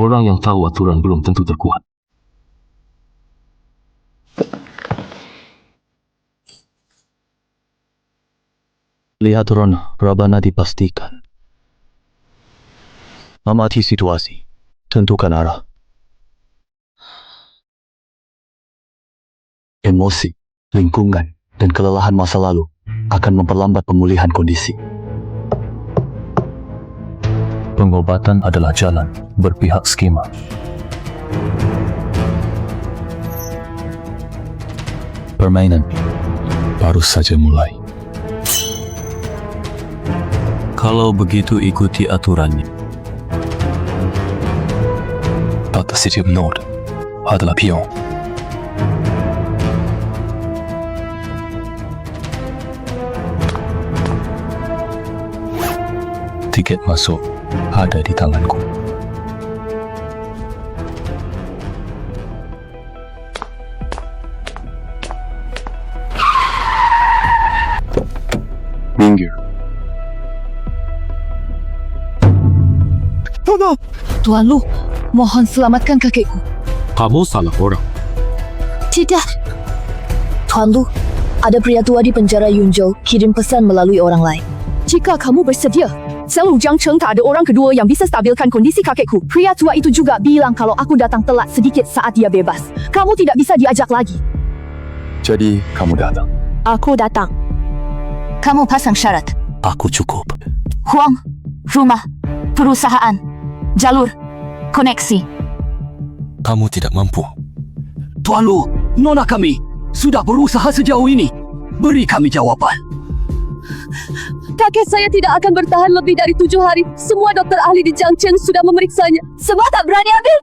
Orang yang tahu aturan belum tentu terkuat. Lihat Rona, Rabana dipastikan. Amati situasi. Tentukan arah. Emosi, lingkungan, dan kelelahan masa lalu akan memperlambat pemulihan kondisi. Pengobatan adalah jalan berpihak skema. Permainan baru saja mulai. Kalau begitu ikuti aturannya. Kata setiap node adalah pion. Tiket masuk ada di tanganku. Minggir. Tolong! Tuan Lu, mohon selamatkan kakekku. Kamu salah orang. Tidak. Tuan Lu, ada pria tua di penjara Yunzhou kirim pesan melalui orang lain. Jika kamu bersedia, Selujang Cheng tak ada orang kedua yang bisa stabilkan kondisi kakekku. Pria tua itu juga bilang kalau aku datang telat sedikit saat dia bebas. Kamu tidak bisa diajak lagi. Jadi, kamu datang. Aku datang. Kamu pasang syarat. Aku cukup. Huang, rumah, perusahaan, jalur, koneksi. Kamu tidak mampu. Tuan Lu, nona kami sudah berusaha sejauh ini. Beri kami jawaban. Kakek saya tidak akan bertahan lebih dari 7 hari. Semua dokter ahli di Jiangchen sudah memeriksanya. Sebab tak berani ambil.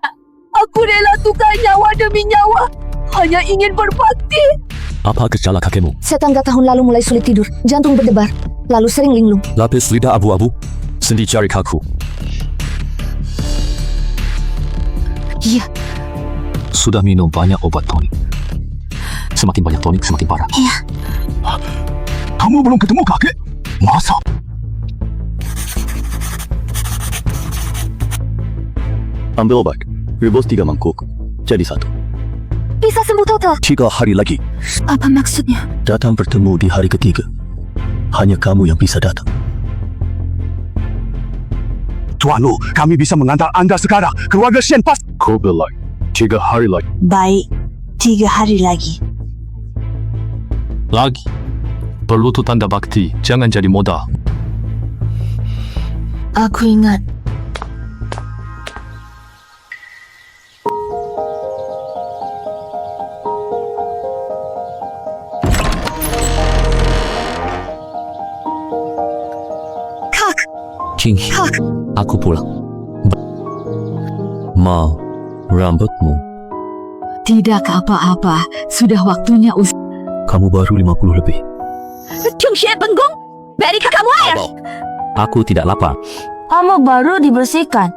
Aku rela tukar nyawa demi nyawa. Hanya ingin berbakti. Apa gejala kakekmu? Setengah tahun lalu mulai sulit tidur. Jantung berdebar. Lalu sering linglung. Lapis lidah abu-abu. Sendi jari kaku. Iya. Sudah minum banyak obat tonik. Semakin banyak tonik, semakin parah. Iya. Kamu belum ketemu kakek? Masa? Ambil obat. Rebus 3 mangkuk. Jadi 1. Bisa sembuh total. 3 hari lagi. Apa maksudnya? Datang bertemu di hari ketiga. Hanya kamu yang bisa datang. Tuan Lu, kami bisa mengantar Anda sekarang. Keluarga Shen pas. Kau bilang 3 hari lagi. Baik, 3 hari lagi. Lagi. Perlu tu tanda bakti. Jangan jadi modal. Aku ingat. Kak, King, kak. aku pulang. Ma, rambutmu. Tidak apa-apa. Sudah waktunya Kamu baru 50 lebih. Tiongxie Penggong, beri kakakmu air. Aku tidak lapar. Kamu baru dibersihkan.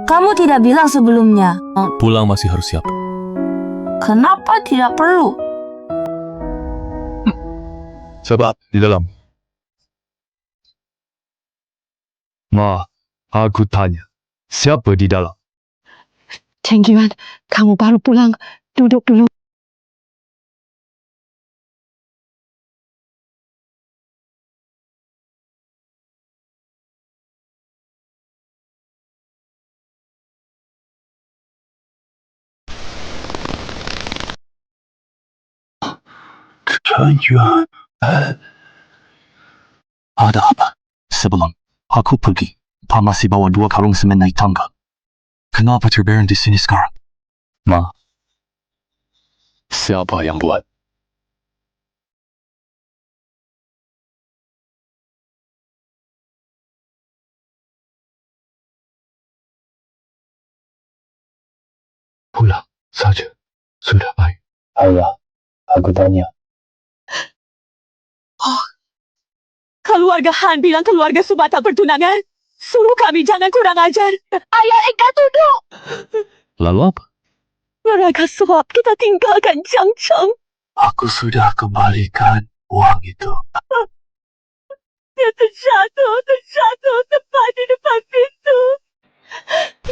Kamu tidak bilang sebelumnya. Pulang masih harus siap. Kenapa tidak perlu? Sebab di dalam. Ma, aku tanya. Siapa di dalam? Cheng Yuan, kamu baru pulang. Duduk dulu. Chen Yuan. Ada apa? Sebelum aku pergi, Pak masih bawa 2 karung semen naik tangga. Kenapa terbereng di sini sekarang? Ma, siapa yang buat? Pulang saja. Sudah baik. Ayah, aku tanya. Keluarga Han bilang keluarga Subata bertunangan. Suruh kami jangan kurang ajar. Ayah, engkau duduk. Lalu apa? Mereka suap kita tinggalkan Jiangcheng. Aku sudah kembalikan uang itu. Dia terjatuh tepat di depan pintu.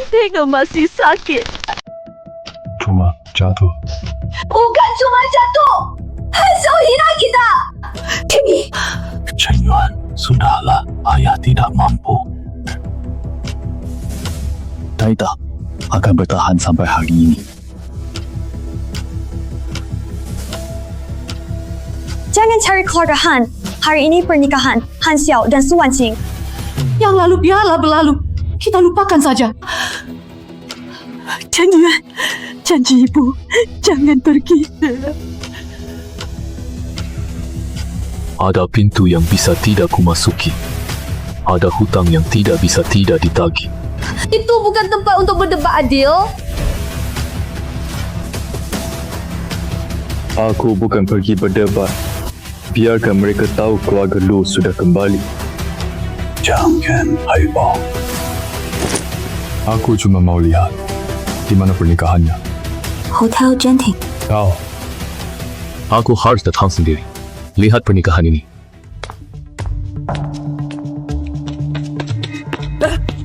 Tengok masih sakit. Cuma jatuh. Bukan cuma jatuh. Hasil hina kita. Kimi. Chen Yuan, sudahlah. Ayah tidak mampu. Taita akan bertahan sampai hari ini. Jangan cari keluarga Han. Hari ini pernikahan Han Xiao dan Su Wanqing. Yang lalu biarlah berlalu. Kita lupakan saja. Chen Yuan, janji ibu, jangan pergi. Ada pintu yang bisa tidak kumasuki. Ada hutang yang tidak bisa tidak ditagih. Itu bukan tempat untuk berdebat adil. Aku bukan pergi berdebat. Biarkan mereka tahu keluarga Lu sudah kembali. Jangan haibau. Aku cuma mau lihat di mana pernikahannya. Hotel Genting. Kau, Aku harus datang sendiri. Lihat pernikahan ini.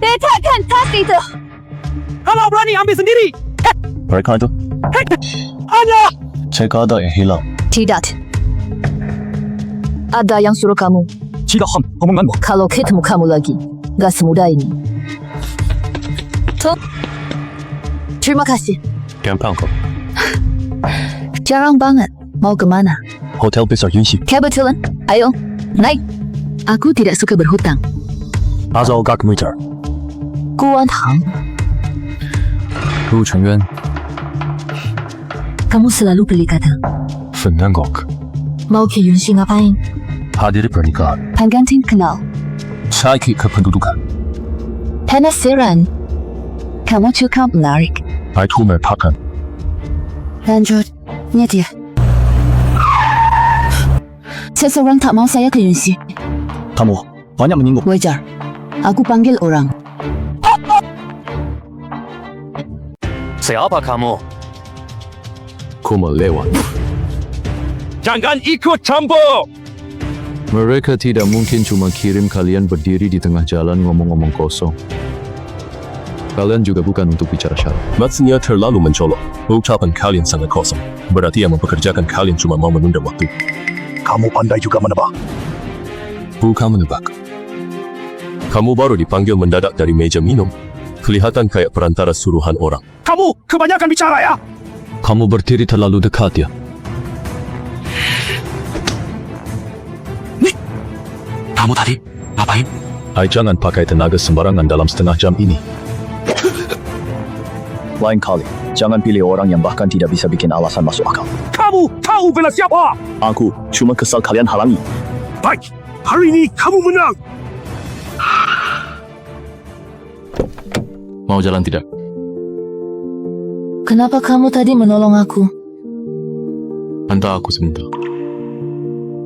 Letakkan tas itu. Kalau berani ambil sendiri. mereka itu. Hanya. Jika ada yang hilang, Tidak. Ada yang suruh kamu. Tidak Han, omonganmu. Kalau ketemu kamu lagi, gak semudah ini. Tuh. Terima kasih. gampang kok. Jarang banget. Mau kemana? Hotel besar Yunxi. Kebetulan. Ayo, naik. Aku tidak suka berhutang. Asal gak meter. Guan Hang, Lu Chen Yuan, kamu selalu beli kata. Fernand Gok. Mau ke Yunxi ngapain? Hadir pernikahan. Penggantin kenal. Cari kependudukan. Penasaran. Kamu cukup menarik. Itu merpakan. Lanjut. Nyetir. Seseorang tak mau saya ke Yunxi. Kamu banyak menyinggung. Wajar. Aku panggil orang. Siapa kamu? Ku melewat. Jangan ikut campur. Mereka tidak mungkin cuma kirim kalian berdiri di tengah jalan ngomong-ngomong kosong. Kalian juga bukan untuk bicara syarat. Maksudnya terlalu mencolok. Ucapan kalian sangat kosong. Berarti yang mempekerjakan kalian cuma mau menunda waktu. Kamu pandai juga menebak. Bukan menebak. Kamu baru dipanggil mendadak dari meja minum. Kelihatan kayak perantara suruhan orang. Kamu kebanyakan bicara ya. Kamu berdiri terlalu dekat ya. Kamu tadi ngapain? Hai, jangan pakai tenaga sembarangan dalam setengah jam ini. Lain kali, jangan pilih orang yang bahkan tidak bisa bikin alasan masuk akal. Kamu tahu bela siapa? Aku cuma kesal kalian halangi. Baik, hari ini kamu menang. Mau jalan tidak? Kenapa kamu tadi menolong aku? Hantar aku sebentar.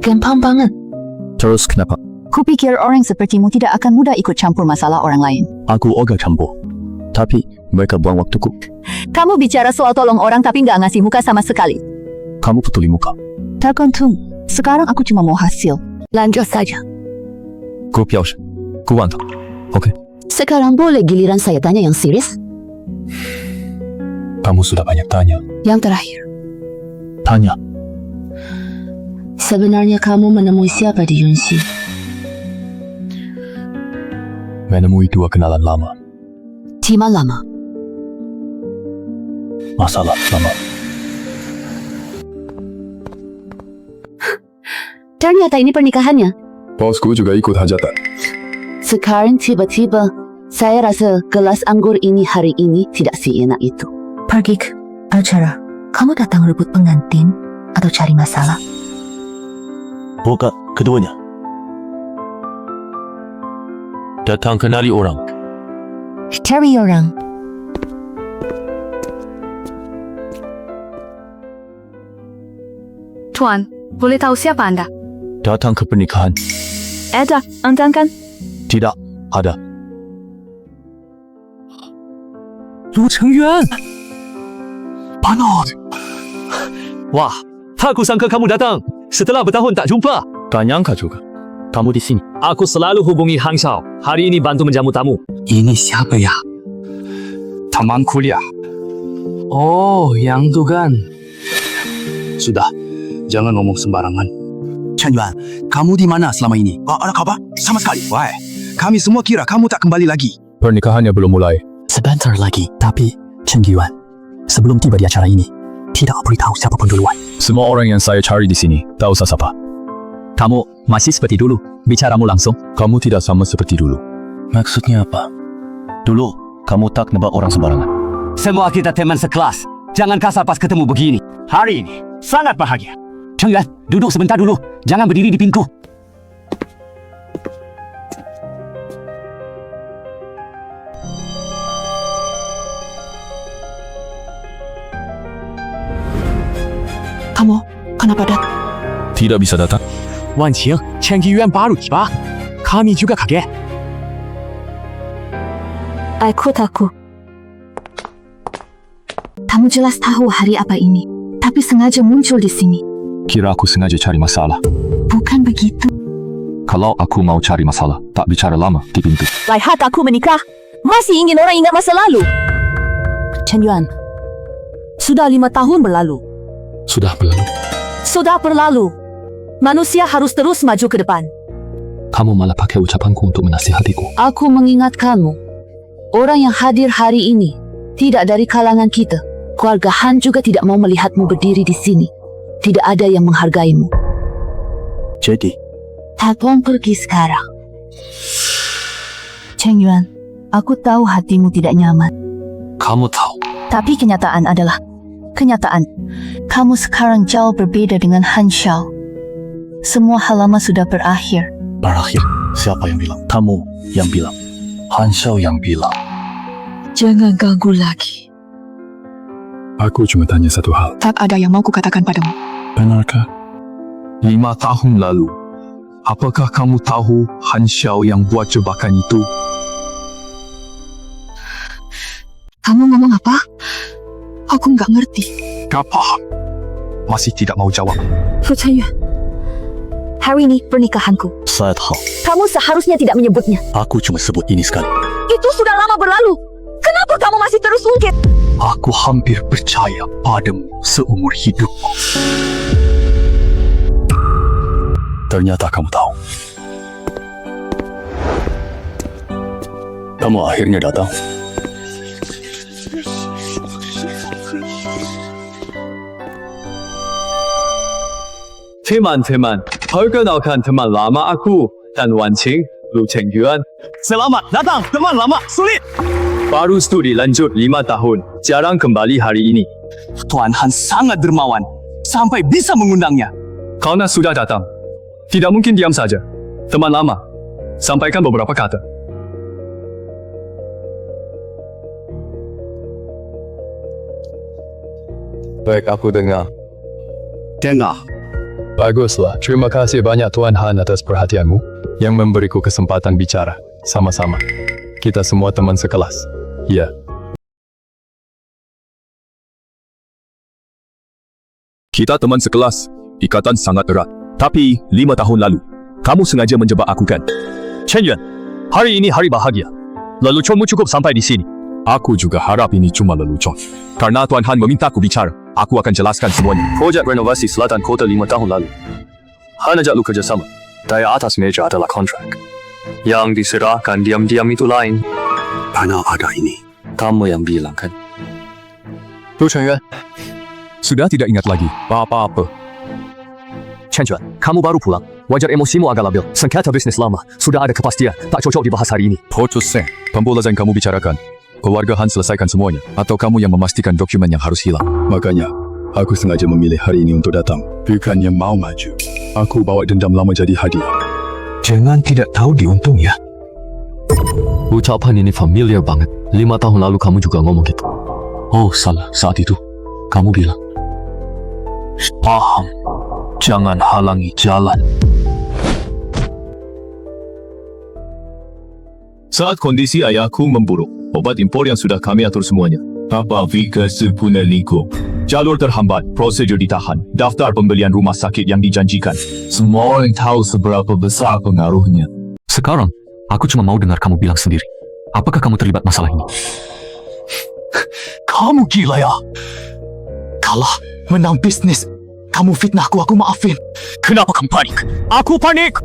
Gampang banget. Terus kenapa? Kupikir orang sepertimu tidak akan mudah ikut campur masalah orang lain. Aku ogah campur. Tapi mereka buang waktuku. Kamu bicara soal tolong orang tapi nggak ngasih muka sama sekali. Kamu petuli muka. Tergantung. Sekarang aku cuma mau hasil. Lanjut saja. Ku piaus. Ku wantak. Oke. Sekarang boleh giliran saya tanya yang serius? Kamu sudah banyak tanya. Yang terakhir. Tanya. Sebenarnya kamu menemui siapa di Yunxi? Menemui dua kenalan lama. Tima lama. Masalah lama. Ternyata ini pernikahannya. Bosku juga ikut hajatan. Sekarang tiba-tiba saya rasa gelas anggur ini hari ini tidak seenak itu. Pergi ke acara. Kamu datang rebut pengantin atau cari masalah? Bukan keduanya. Datang kenali orang. Cari orang. Tuan, boleh tahu siapa Anda? Datang ke pernikahan. Ada, Anda kan? Tidak ada. Lu Chen Yuan. Panot. Wah, aku sangka kamu datang. Setelah bertahun tak jumpa. Gak nyangka juga. Kamu di sini. Aku selalu hubungi Hang Xiao. Hari ini bantu menjamu tamu. Ini siapa ya? Taman kuliah. Oh, yang tu kan. Sudah, jangan ngomong sembarangan. Chen Yuan, kamu di mana selama ini? Ada kabar? Sama sekali. Why? Kami semua kira kamu tak kembali lagi. Pernikahannya belum mulai. Sebentar lagi, tapi Chen Yuan, sebelum tiba di acara ini, tidak beritahu siapapun duluan. Semua orang yang saya cari di sini tahu saya siapa. Kamu masih seperti dulu, bicaramu langsung. Kamu tidak sama seperti dulu. Maksudnya apa? Dulu, kamu tak nebak orang sembarangan. Semua kita teman sekelas. Jangan kasar pas ketemu begini. Hari ini, sangat bahagia. Cheng Yuan, duduk sebentar dulu. Jangan berdiri di pintu. Kamu, kenapa datang? Tidak bisa datang. Wan Qing, Cheng Yuan baru tiba. Kami juga kaget. Aku takut. Kamu jelas tahu hari apa ini, tapi sengaja muncul di sini. Kira aku sengaja cari masalah. Bukan begitu. Kalau aku mau cari masalah, tak bicara lama di pintu. Lihat aku menikah, masih ingin orang ingat masa lalu. Chen Yuan, sudah 5 tahun berlalu. Sudah berlalu. Sudah berlalu. Manusia harus terus maju ke depan. Kamu malah pakai ucapanku untuk menasihatiku. Aku mengingatkanmu, orang yang hadir hari ini tidak dari kalangan kita. Keluarga Han juga tidak mau melihatmu berdiri di sini. Tidak ada yang menghargaimu. Jadi, Tolong pergi sekarang. Cheng Yuan, aku tahu hatimu tidak nyaman. kamu tahu. Tapi kenyataan adalah kenyataan. Kamu sekarang jauh berbeda dengan Han Xiao. Semua hal lama sudah berakhir. Berakhir, siapa yang bilang? Kamu yang bilang. Han Xiao yang bilang. Jangan ganggu lagi. Aku cuma tanya satu hal. Tak ada yang mau kukatakan padamu. Benarkah? 5 tahun lalu, apakah kamu tahu Han Xiao yang buat jebakan itu? Kamu ngomong apa? Aku nggak ngerti. Gak paham. Masih tidak mau jawab. Fu Chen Yuan, hari ini pernikahanku. Saya tahu. Kamu seharusnya tidak menyebutnya. Aku cuma sebut ini sekali. Itu sudah lama berlalu. Kenapa kamu masih terus ungkit? Aku hampir percaya padamu seumur hidupku. Ternyata kamu tahu. Kamu akhirnya datang. Teman-teman, perkenalkan teman lama aku, Tan Wan Qing, Lu Cheng Yuan. Selamat datang teman lama sulit. Baru studi lanjut 5 tahun, jarang kembali hari ini. Tuan Han sangat dermawan sampai bisa mengundangnya. Karena sudah datang, tidak mungkin diam saja. Teman lama, sampaikan beberapa kata. Baik, aku dengar. Dengar. Baguslah, terima kasih banyak Tuan Han atas perhatianmu yang memberiku kesempatan bicara. Sama-sama. Kita semua teman sekelas. Ya. Kita teman sekelas, ikatan sangat erat. Tapi 5 tahun lalu, kamu sengaja menjebak aku kan? Chen Yuan, hari ini hari bahagia. Leluconmu cukup sampai di sini. Aku juga harap ini cuma lelucon. Karena Tuan Han meminta aku bicara, aku akan jelaskan semuanya. Projek renovasi selatan kota 5 tahun lalu. Han ajak lu kerjasama. Daya atas meja adalah kontrak. Yang diserahkan diam-diam itu lain. Mana ada ini? Kamu yang bilang kan? Lu Chen Yuan, sudah tidak ingat lagi apa-apa. Chen Yuan, kamu baru pulang. Wajar emosimu agak labil. Sengketa bisnis lama. Sudah ada kepastian. Tak cocok dibahas hari ini. Putus pembulasan kamu bicarakan. Keluarga Han selesaikan semuanya. Atau kamu yang memastikan dokumen yang harus hilang? Makanya, aku sengaja memilih hari ini untuk datang. Bukannya mau maju. Aku bawa dendam lama jadi hadiah. Jangan tidak tahu diuntung ya. Ucapan ini familiar banget. 5 tahun lalu kamu juga ngomong gitu. Oh, salah. Saat itu, kamu bilang. Paham. Jangan halangi jalan. Saat kondisi ayahku memburuk, obat impor yang sudah kami atur semuanya. Apa Vika sempurna lingkup. Jalur terhambat, prosedur ditahan, daftar pembelian rumah sakit yang dijanjikan. Semua orang tahu seberapa besar pengaruhnya. Sekarang, aku cuma mau dengar kamu bilang sendiri. Apakah kamu terlibat masalah ini? Kamu gila ya? Kalah, menang bisnis. Kamu fitnah aku maafin. Kenapa kamu panik? Aku panik.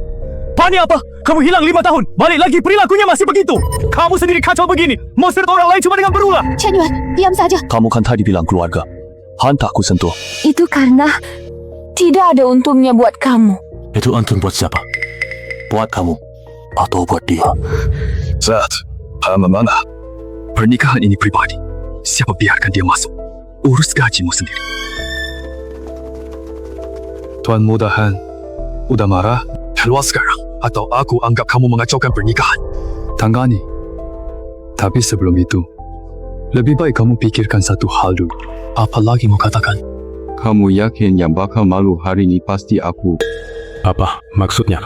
Panik apa? Kamu hilang 5 tahun. Balik lagi perilakunya masih begitu. Kamu sendiri kacau begini. Mau seret orang lain cuma dengan berulah. Chen Yuan, diam saja. Kamu kan tadi bilang keluarga. Han tak aku sentuh. Itu karena tidak ada untungnya buat kamu. Itu untung buat siapa? Buat kamu atau buat dia? Zat, mana? Pernikahan ini pribadi. Siapa biarkan dia masuk? Urus gajimu sendiri. Tuan Muda Han, udah marah? Keluar sekarang, atau aku anggap kamu mengacaukan pernikahan. Tangani. Tapi sebelum itu, lebih baik kamu pikirkan satu hal dulu. Apa lagi mau katakan? Kamu yakin yang bakal malu hari ini pasti aku? Apa maksudnya?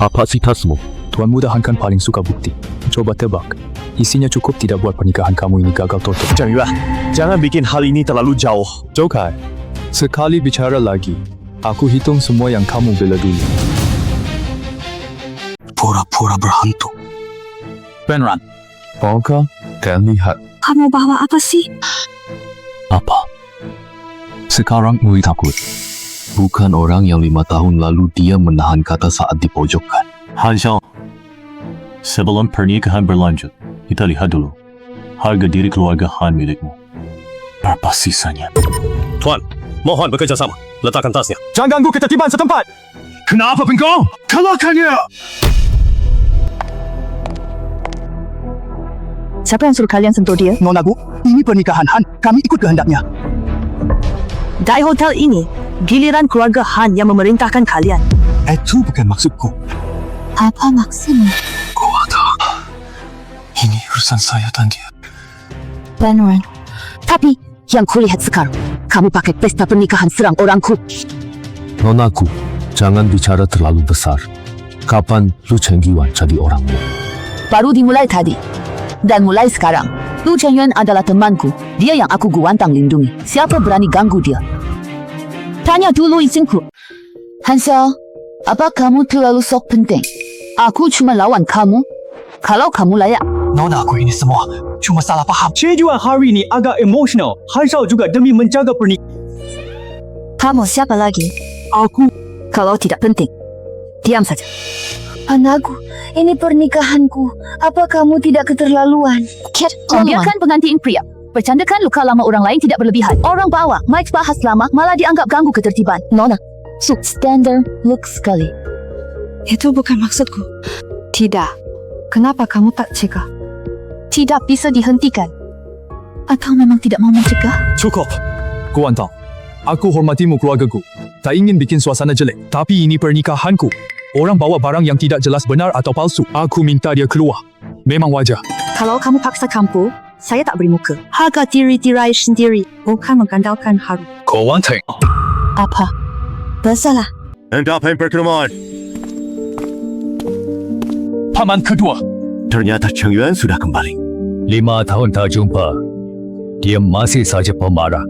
Apa sih tasmu? Tuan Muda Han kan paling suka bukti. Coba tebak. Isinya cukup tidak buat pernikahan kamu ini gagal total. Zhang Yuan, jangan bikin hal ini terlalu jauh. Jokai, sekali bicara lagi, aku hitung semua yang kamu bela dulu. Pura-pura berhantu. Benran, maukah kalian lihat Kamu bawa apa sih? apa? Sekarang mulai takut. Bukan orang yang 5 tahun lalu dia menahan kata saat dipojokkan. Han Xiao, sebelum pernikahan berlanjut, kita lihat dulu harga diri keluarga Han milikmu. Berapa sisanya? Tuan, mohon bekerja sama. Letakkan tasnya. Jangan ganggu ketertiban setempat. Kenapa engkau? Kalahkannya! Siapa yang suruh kalian sentuh dia? Nona Bu, ini pernikahan Han. Kami ikut kehendaknya. Di hotel ini, giliran keluarga Han yang memerintahkan kalian. Itu bukan maksudku. Apa maksudmu? Ini urusan saya dan dia. Benran. Tapi, yang kulihat sekarang, kamu pakai pesta pernikahan serang orangku. Nonaku, jangan bicara terlalu besar. Kapan Lu Chengyuan jadi orangmu? Baru dimulai tadi. Dan mulai sekarang, Lu Chengyuan adalah temanku. Dia yang aku guantang lindungi. Siapa berani ganggu dia? Tanya dulu izinku. Hansel, apa kamu terlalu sok penting? Aku cuma lawan kamu. Kalau kamu layak. Nonaku ini semua cuma salah paham. Chen Yuan hari ini agak emosional. Han Xiao juga demi menjaga pernikahan. Kamu siapa lagi? Aku Kalau tidak penting, diam saja. Anakku, ini pernikahanku. Apa kamu tidak keterlaluan? Biarkan pengantin pria. Bercandakan luka lama orang lain tidak berlebihan. Orang bawa Mike bahas lama malah dianggap ganggu ketertiban. Nona, standard look sekali. Itu bukan maksudku. Tidak. Kenapa kamu tak cegah? Tidak bisa dihentikan. Atau memang tidak mau mencegah? Cukup. Guantang, aku hormatimu keluargaku. Tak ingin bikin suasana jelek. Tapi ini pernikahanku. Orang bawa barang yang tidak jelas benar atau palsu. Aku minta dia keluar. Memang wajar. Kalau kamu paksa campur, saya tak beri muka. Harga diri sendiri, bukan mengandalkan haru. Guantang. Apa? Bersalah. Hentikan pertemuan. Paman kedua. Ternyata Cheng Yuan sudah kembali. 5 tahun tak jumpa. Dia masih saja pemarah.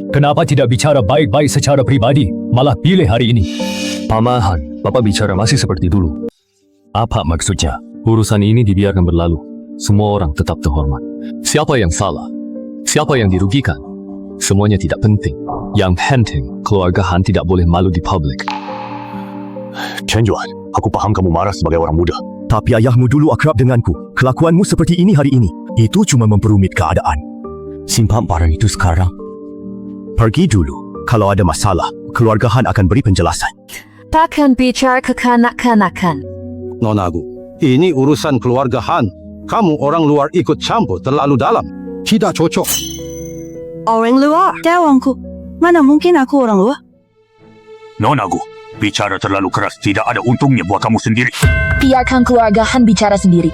Kenapa tidak bicara baik-baik secara pribadi, malah pilih hari ini? Paman Han, Bapak bicara masih seperti dulu. Apa maksudnya? Urusan ini dibiarkan berlalu. Semua orang tetap terhormat. Siapa yang salah? Siapa yang dirugikan? Semuanya tidak penting. Yang penting, keluarga Han tidak boleh malu di publik. Chen Yuan, aku paham kamu marah sebagai orang muda. Tapi ayahmu dulu akrab denganku. Kelakuanmu seperti ini hari ini. Itu cuma memperumit keadaan. Simpan barang itu sekarang. Pergi dulu. Kalau ada masalah, keluarga Han akan beri penjelasan. Takkan bicara kekanak-kanakan. Nonagu, ini urusan keluarga Han. Kamu orang luar ikut campur terlalu dalam. Tidak cocok. Orang luar? Dewangku. Mana mungkin aku orang luar? Nonagu, bicara terlalu keras tidak ada untungnya buat kamu sendiri. Biarkan keluarga Han bicara sendiri.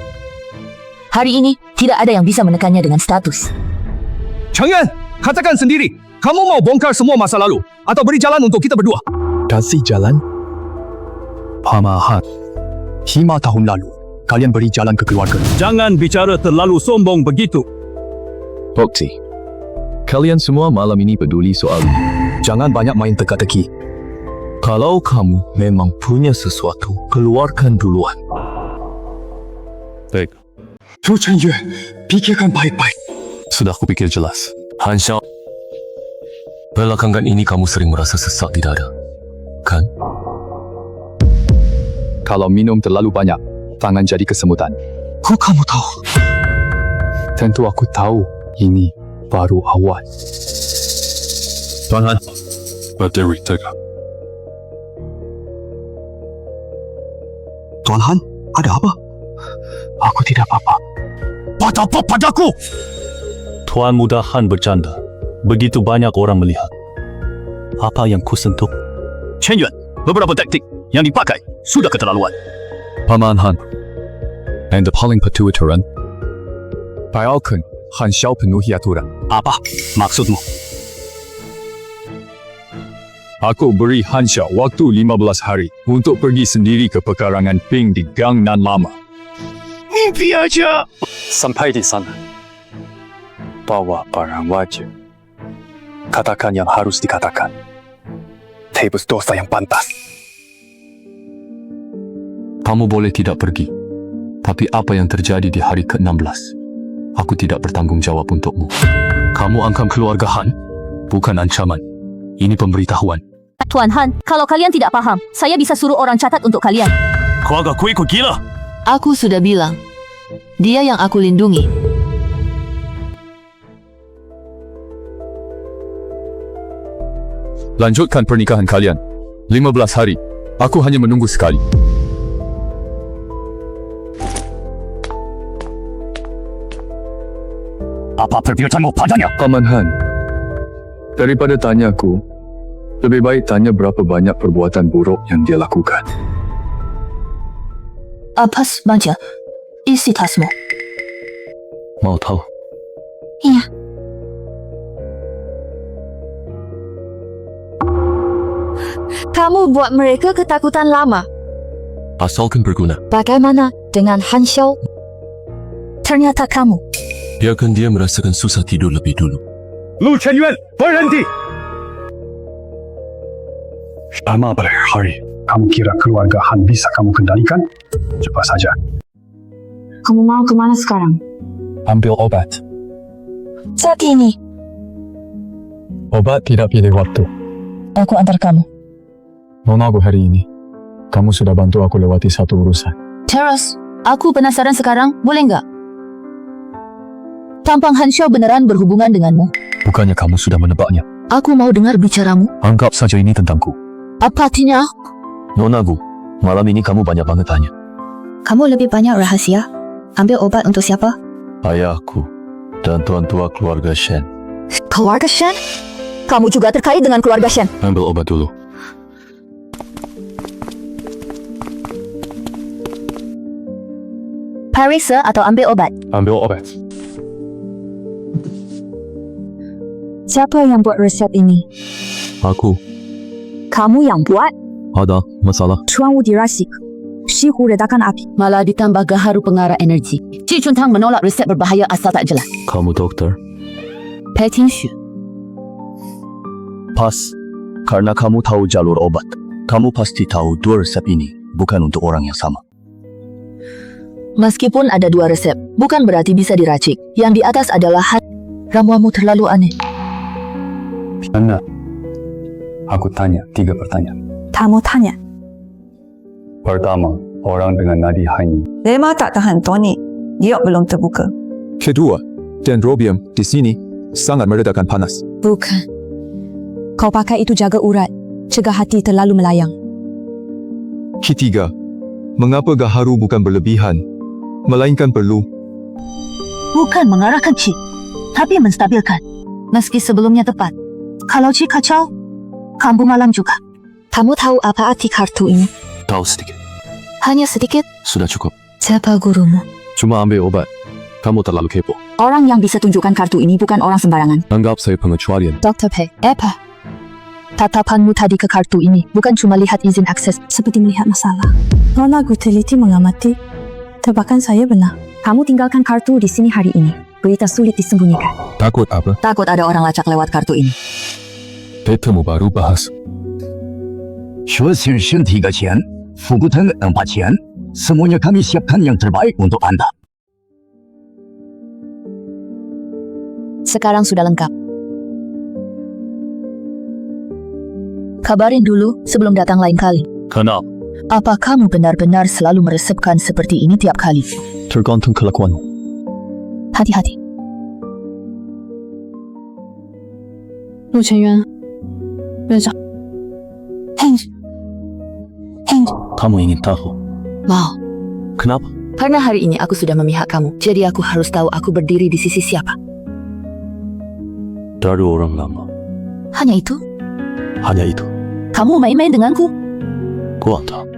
Hari ini, tidak ada yang bisa menekannya dengan status. Cheng Yuan, katakan sendiri. Kamu mau bongkar semua masa lalu atau beri jalan untuk kita berdua? Kasih jalan? Paman Han, 5 tahun lalu, kalian beri jalan ke keluarga. jangan bicara terlalu sombong begitu. Bukti. Kalian semua malam ini peduli soal ini. Jangan banyak main teka-teki. Kalau kamu memang punya sesuatu, keluarkan duluan. Baik, Lu Chen Yuan, pikirkan baik-baik. sudah aku pikir jelas. Han Xiao, belakangan ini kamu sering merasa sesak di dada, kan? Kalau minum terlalu banyak, tangan jadi kesemutan. Kok kamu tahu? Tentu aku tahu, ini baru awal. Tuan Han, berdiri tegak. Tuan Han, ada apa? Aku tidak apa-apa. Pada apa padaku? Tuan Muda Han bercanda. Begitu banyak orang melihat. Apa yang kusentuh? Chen Yuan, beberapa taktik yang dipakai sudah keterlaluan. Paman Han, Anda paling patuh aturan. Biarkan Han Xiao penuhi aturan. Apa maksudmu? Aku beri Han Xiao waktu 15 hari untuk pergi sendiri ke pekarangan Ping di Gangnan Lama. Mimpi aja. Sampai di sana, bawa barang wajib. Katakan yang harus dikatakan. Tebus dosa yang pantas. Kamu boleh tidak pergi. Tapi apa yang terjadi di hari ke-16? Aku tidak bertanggung jawab untukmu. Kamu angkam keluarga Han, bukan ancaman. Ini pemberitahuan. Tuan Han, kalau kalian tidak paham, saya bisa suruh orang catat untuk kalian. Keluarga ku ikut gila. Aku sudah bilang, dia yang aku lindungi. Lanjutkan pernikahan kalian. 15 hari. Aku hanya menunggu sekali. Apa perbuatanmu padanya? Paman Han, daripada tanya aku, lebih baik tanya berapa banyak perbuatan buruk yang dia lakukan. Apa saja isi tasmu? Mau tahu? Iya. Kamu buat mereka ketakutan lama. Asalkan berguna. Bagaimana dengan Han Xiao? Ternyata kamu. Biarkan dia merasakan susah tidur lebih dulu. Lu Chen Yuan, berhenti. Selama berhari, kamu kira keluarga Han bisa kamu kendalikan? Coba saja. Kamu mau kemana sekarang? Ambil obat. Saat ini, Obat tidak pilih waktu. aku antar kamu. Nona aku hari ini. Kamu sudah bantu aku lewati satu urusan. Terus, aku penasaran sekarang, boleh nggak? Tampang Han Xiao beneran berhubungan denganmu. Bukannya kamu sudah menebaknya? Aku mau dengar bicaramu. Anggap saja ini tentangku. Apa artinya? Nonagu, malam ini kamu banyak banget tanya. Kamu lebih banyak rahasia. Ambil obat untuk siapa? Ayahku dan tuan tua keluarga Shen. Keluarga Shen? Kamu juga terkait dengan keluarga Shen. Ambil obat dulu. Periksa atau ambil obat? Ambil obat. Siapa yang buat resep ini? Aku, Kamu yang buat? ada masalah. Tuan Wu dirasik. Shihu redakan api. Malah ditambah gaharu pengarah energi. Ci Chuntang menolak resep berbahaya asal tak jelas. Kamu dokter? Pei Tingxu. Pas. Karena kamu tahu jalur obat. Kamu pasti tahu dua resep ini bukan untuk orang yang sama. Meskipun ada dua resep, bukan berarti bisa diracik. Yang di atas adalah ramuanmu terlalu aneh. Anna, aku tanya 3 pertanyaan. Kamu tanya. Pertama, orang dengan nadi hanya. Lema tak tahan Tony. Dia belum terbuka. Kedua, dendrobium di sini sangat meredakan panas. Bukan. Kau pakai itu jaga urat. Cegah hati terlalu melayang. Ketiga, mengapa gaharu bukan berlebihan, melainkan perlu Bukan mengarahkan Ci, tapi menstabilkan. Meski sebelumnya tepat. Kalau Ci kacau, kambuh malam juga. Kamu tahu apa arti kartu ini? Tahu sedikit. Hanya sedikit. Sudah cukup. Siapa gurumu? cuma ambil obat. Kamu terlalu kepo. Orang yang bisa tunjukkan kartu ini bukan orang sembarangan. Anggap saya pengecualian. Dr. Pei, apa? Tatapanmu tadi ke kartu ini bukan cuma lihat izin akses. Seperti melihat masalah. Nona Gu teliti mengamati. Tebakan saya benar. Kamu tinggalkan kartu di sini hari ini. Berita sulit disembunyikan. Takut apa? Takut ada orang lacak lewat kartu ini. Betamu baru bahas. 说请身体个钱，富贵腾能把钱 Semuanya kami siapkan yang terbaik untuk anda. Sekarang sudah lengkap. Kabarin dulu sebelum datang lain kali. Kenapa? Apa kamu benar-benar selalu meresepkan seperti ini tiap kali? Tergantung kelakuanmu. Hati-hati. 陆晨渊，院长， Kamu ingin tahu Mau. kenapa? Karena hari ini aku sudah memihak kamu, jadi aku harus tahu aku berdiri di sisi siapa. Dari orang lama. Hanya itu? Hanya itu. Kamu main-main denganku? Gua tahu.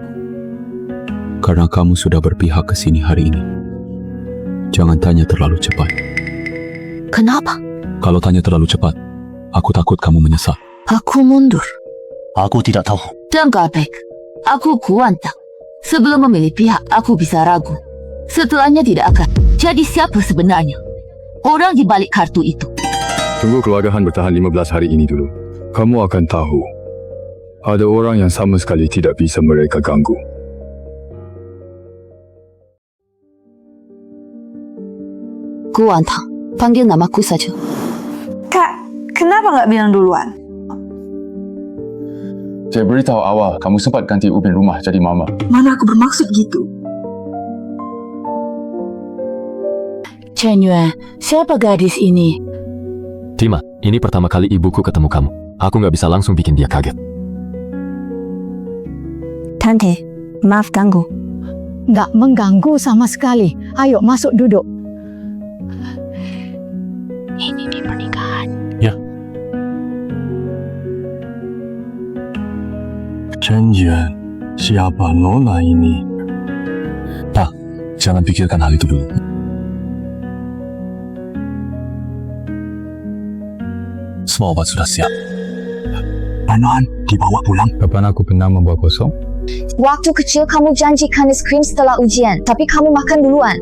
Karena kamu sudah berpihak ke sini hari ini. Jangan tanya terlalu cepat. Kenapa? Kalau tanya terlalu cepat, aku takut kamu menyesal. Aku mundur. Aku tidak tahu. Dengar baik. Aku kuantang. Sebelum memilih pihak, aku bisa ragu. Setelahnya tidak akan. Jadi siapa sebenarnya orang di balik kartu itu? Tunggu keluarga Han bertahan 15 hari ini dulu. Kamu akan tahu. Ada orang yang sama sekali tidak bisa mereka ganggu. Kuantang. Panggil namaku saja. Kak, kenapa nggak bilang duluan? Saya beritahu awal, kamu sempat ganti ubin rumah jadi mama. Mana aku bermaksud gitu? Chen Yuan, siapa gadis ini? Tima, ini pertama kali ibuku ketemu kamu. Aku nggak bisa langsung bikin dia kaget. Tante, maaf ganggu. Nggak mengganggu sama sekali. Ayo masuk duduk. Ini di pernikahan. Chen Yuan, siapa Nona ini? Pak, jangan pikirkan hal itu dulu. Semua obat sudah siap. Panon, dibawa pulang. Kapan aku pernah membawa kosong? Waktu kecil kamu janjikan es krim setelah ujian, tapi kamu makan duluan.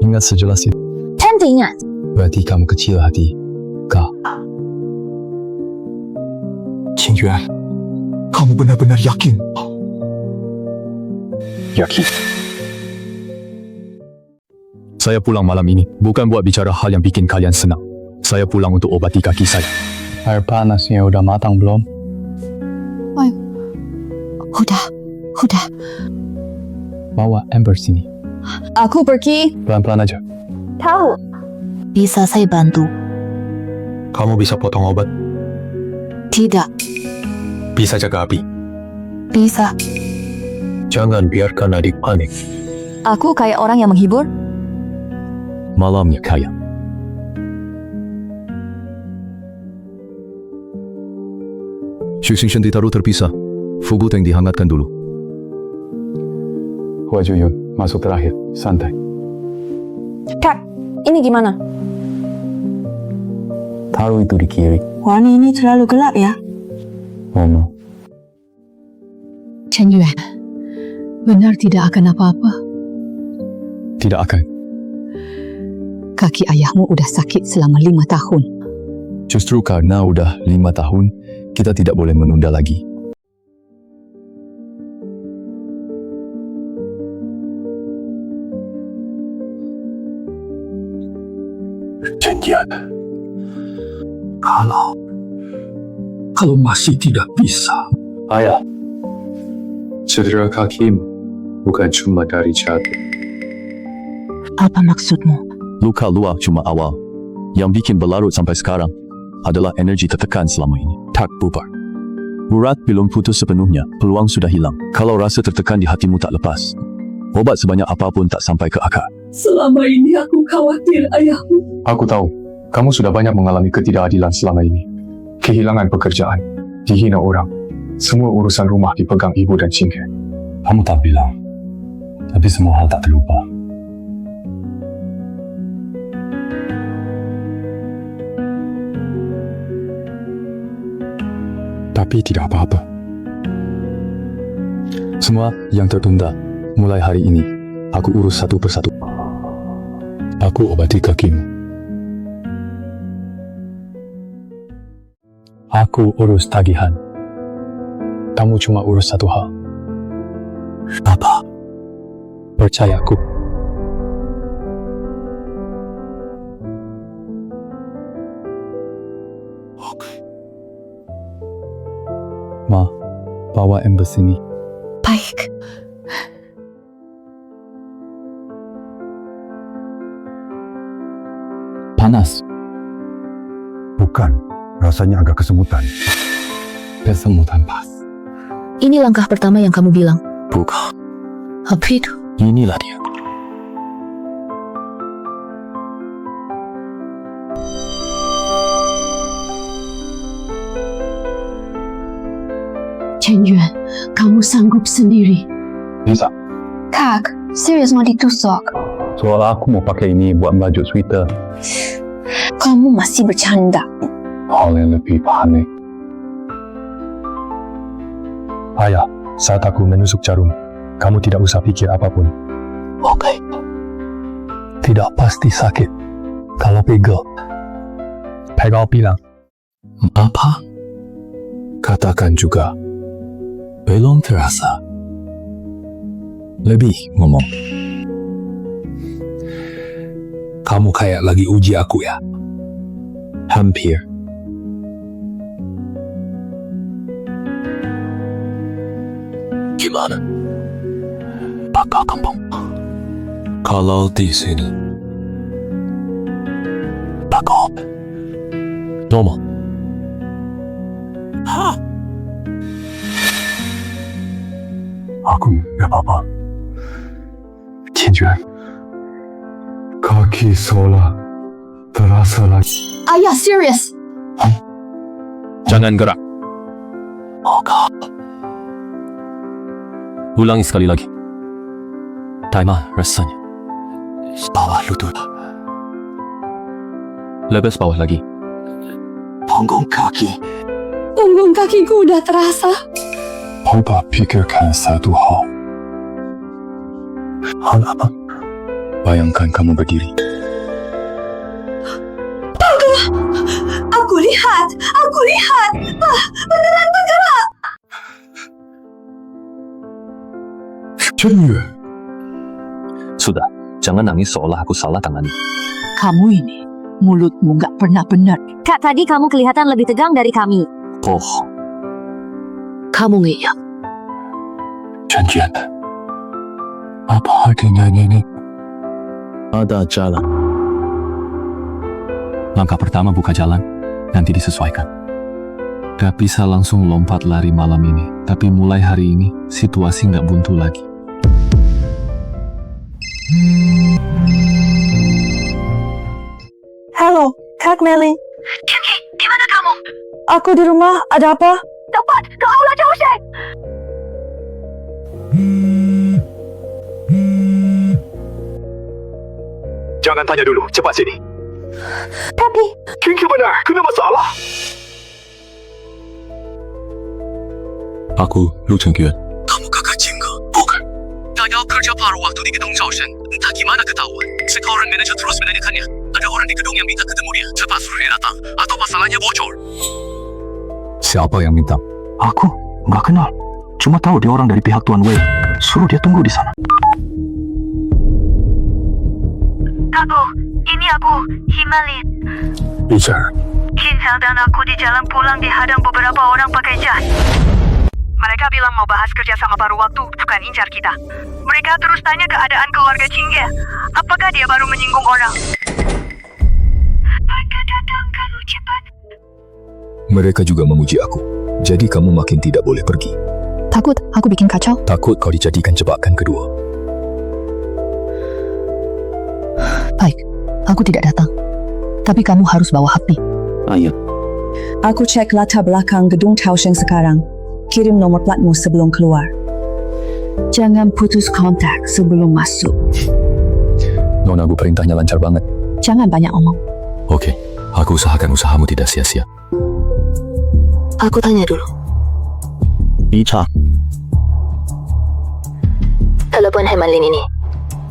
Ingat sejelas itu. Tante ingat. Berarti kamu kecil hati. Kak. Chen Yuan, kamu benar-benar yakin? Yakin. Saya pulang malam ini bukan buat bicara hal yang bikin kalian senang. Saya pulang untuk obati kaki saya. Air panasnya udah matang belum? Udah. Bawa Amber sini. Aku pergi. Pelan-pelan aja. Tahu. Bisa saya bantu? Kamu bisa potong obat? Tidak. Bisa jaga api? Bisa. Jangan biarkan adik panik. Aku kayak orang yang menghibur? Malamnya kaya. Xu ditaruh terpisah. Fugu Teng dihangatkan dulu. Hua Juyun, masuk terakhir. Santai. Kak, ini gimana? Taruh itu di kiri. Warna ini terlalu gelap ya. Momo. Chen Yuan, benar tidak akan apa-apa. Tidak akan. Kaki ayahmu udah sakit selama 5 tahun. Justru karena udah 5 tahun, kita tidak boleh menunda lagi. Chen Yuan, kalau masih tidak bisa. Ayah, cedera kakimu bukan cuma dari jatuh. Apa maksudmu? Luka luar cuma awal. Yang bikin berlarut sampai sekarang adalah energi tertekan selama ini. Tak bubar. Urat belum putus sepenuhnya, peluang sudah hilang. Kalau rasa tertekan di hatimu tak lepas, obat sebanyak apapun tak sampai ke akar. Selama ini aku khawatir ayahmu. Aku tahu, kamu sudah banyak mengalami ketidakadilan selama ini. Kehilangan pekerjaan, dihina orang. Semua urusan rumah dipegang ibu dan Cingke. Kamu tak bilang, tapi semua hal tak terlupa. Tapi tidak apa-apa. Semua yang tertunda, mulai hari ini, aku urus satu persatu. Aku obati kakimu. Aku urus tagihan. Kamu cuma urus satu hal. Apa? Percayaku. Ma, bawa Amber sini. Baik. Panas. Bukan, rasanya agak kesemutan. Kesemutan pas. Ini langkah pertama yang kamu bilang. Bukan. Apa itu? Inilah dia. Chen Yuan, kamu sanggup sendiri. Bisa. Kak, serius mau ditusuk? Soal aku mau pakai ini buat baju sweater. Kamu masih bercanda. Hal yang lebih panik. Ayah, saat aku menusuk jarum, kamu tidak usah pikir apapun. Oke. Tidak pasti sakit. Kalau pegel. Pegel bilang, Apa? katakan juga. Belum terasa. Lebih ngomong. Kamu kayak lagi uji aku ya. Hampir. Gimana? Bakal kampung. Kalau di sini. Bakal. Normal. Aku gak apa-apa. Chen Yuan, kaki Sola terasa lagi. Ayah, serius. Jangan gerak. Oh, God. Ulangi sekali lagi. Taima rasanya. Bawah lutut. Lebih bawah lagi. Punggung kaki. Punggung kakiku udah terasa. Coba pikirkan satu hal. Hal apa? Bayangkan kamu berdiri. Aku lihat. Beneran bergerak. Chen Yuan, Sudah, jangan nangis seolah aku salah tangani. Kamu ini, mulutmu gak pernah benar. Kak, tadi kamu kelihatan lebih tegang dari kami. Bohong. Kamu ngiyak. Chen Yuan, apa artinya ini? Ada jalan. Langkah pertama buka jalan, nanti disesuaikan. Gak bisa langsung lompat lari malam ini, tapi mulai hari ini, situasi gak buntu lagi. Halo, Kak Meli. Cengki, di mana kamu? Aku di rumah. Ada apa? Cepat, ke aula Jose. Jangan tanya dulu, cepat sini. Tapi, Kinky benar, kena masalah. Aku, Lu Chengyuan. Kamu kakak Jingga? Bukan. Dayal kerja paruh waktu di gedung Zhaoshen. Entah gimana ketahuan. Sekarang manajer terus menanyakannya. Ada orang di gedung yang minta ketemu dia. Cepat suruh dia datang. Atau masalahnya bocor. Siapa yang minta? Aku nggak kenal. Cuma tahu dia orang dari pihak Tuan Wei. Suruh dia tunggu di sana. Aku, ini aku, Himalin. Bicara. Kinsal dan aku di jalan pulang dihadang beberapa orang pakai jas. Mereka bilang mau bahas kerja sama paruh waktu, bukan incar kita. Mereka terus tanya keadaan keluarga Cingge. Apakah dia baru menyinggung orang? Mereka datang kalau cepat. Mereka juga memuji aku. Jadi kamu makin tidak boleh pergi. Takut aku bikin kacau? Takut kau dijadikan jebakan kedua. Baik, aku tidak datang. Tapi kamu harus bawa HP. Ayo. aku cek latar belakang gedung Zhaoshen sekarang. Kirim nomor platmu sebelum keluar. Jangan putus kontak sebelum masuk. Nona, aku perintahnya lancar banget. Jangan banyak omong. Oke, aku usahakan usahamu tidak sia-sia. Aku tanya dulu. Bicara. Telepon Himalin ini.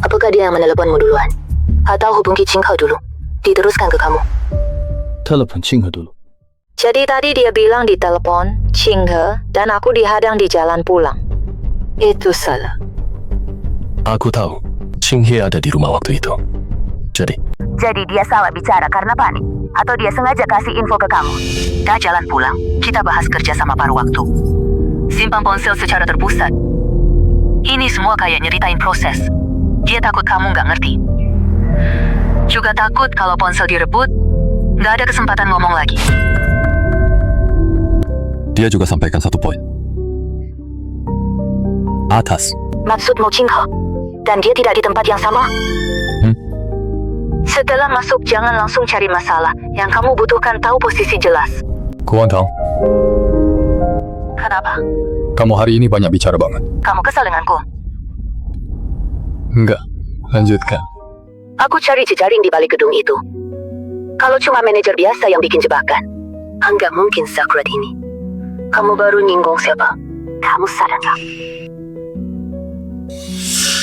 Apakah dia yang meneleponmu duluan? Atau hubungi Qinghe dulu? Diteruskan ke kamu. Telepon Qinghe dulu. Jadi tadi dia bilang di telepon, Qinghe, dan aku dihadang di jalan pulang. Itu salah. Aku tahu. Xinghe ada di rumah waktu itu. Jadi dia salah bicara karena panik? Atau dia sengaja kasih info ke kamu? Dah jalan pulang, kita bahas kerja sama paruh waktu. Simpan ponsel secara terpusat. Ini semua kayak nyeritain proses. Dia takut kamu nggak ngerti. Juga takut kalau ponsel direbut, nggak ada kesempatan ngomong lagi. dia juga sampaikan satu poin. Atas. Maksudmu Jinghe? Dan dia tidak di tempat yang sama? Setelah masuk jangan langsung cari masalah. Yang kamu butuhkan tahu posisi jelas. Kuan Tang, Kenapa? kamu hari ini banyak bicara banget. Kamu kesal denganku? Enggak, lanjutkan. Aku cari jejaring di balik gedung itu. Kalau cuma manajer biasa yang bikin jebakan, enggak mungkin Sakura ini. Kamu baru nyinggung siapa? Kamu sadar tak?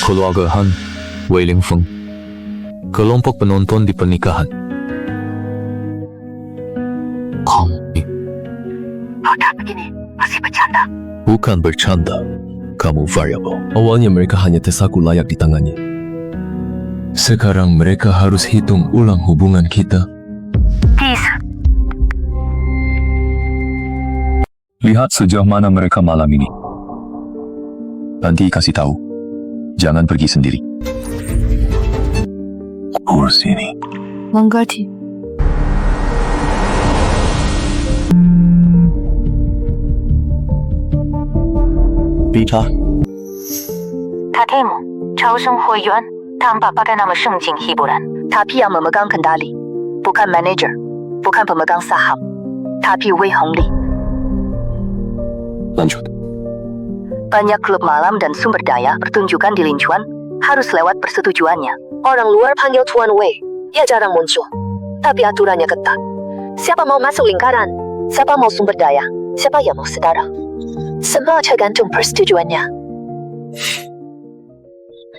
Keluarga Han, Wei Lingfeng. Kelompok penonton di pernikahan. Kamu Udah begini, masih bercanda. bukan bercanda. Kamu variable. Awalnya mereka hanya tersaku layak ditangani. Sekarang mereka harus hitung ulang hubungan kita. Please. Lihat sejauh mana mereka malam ini. Nanti kasih tahu. Jangan pergi sendiri. Urus ini. Mengerti. Bita. Tatemu, Chaosheng Huiyuan, tanpa pakai nama Shengjing hiburan. Tapi yang memegang kendali. Bukan manajer, bukan pemegang saham. Tapi Wei Hongli. Lanjut. Banyak klub malam dan sumber daya pertunjukan di Linchuan harus lewat persetujuannya. Orang luar panggil Tuan Wei, ia jarang muncul. Tapi aturannya ketat. Siapa mau masuk lingkaran? Siapa mau sumber daya? Siapa yang mau setara? Semua tergantung persetujuannya.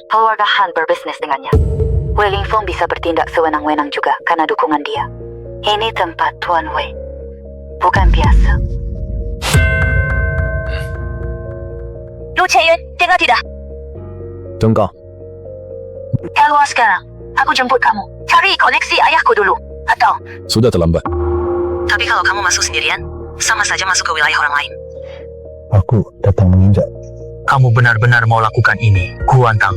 Keluarga Han berbisnis dengannya. Wei Lingfeng bisa bertindak sewenang-wenang juga karena dukungan dia. Ini tempat Tuan Wei, bukan biasa. Lu Chen-Yuan, dengar tidak? Dengar. Keluar sekarang. Aku jemput kamu. Cari koneksi ayahku dulu. Atau, Sudah terlambat. tapi kalau kamu masuk sendirian, sama saja masuk ke wilayah orang lain. Aku datang menginjak. Kamu benar-benar mau lakukan ini, Kuan Tang?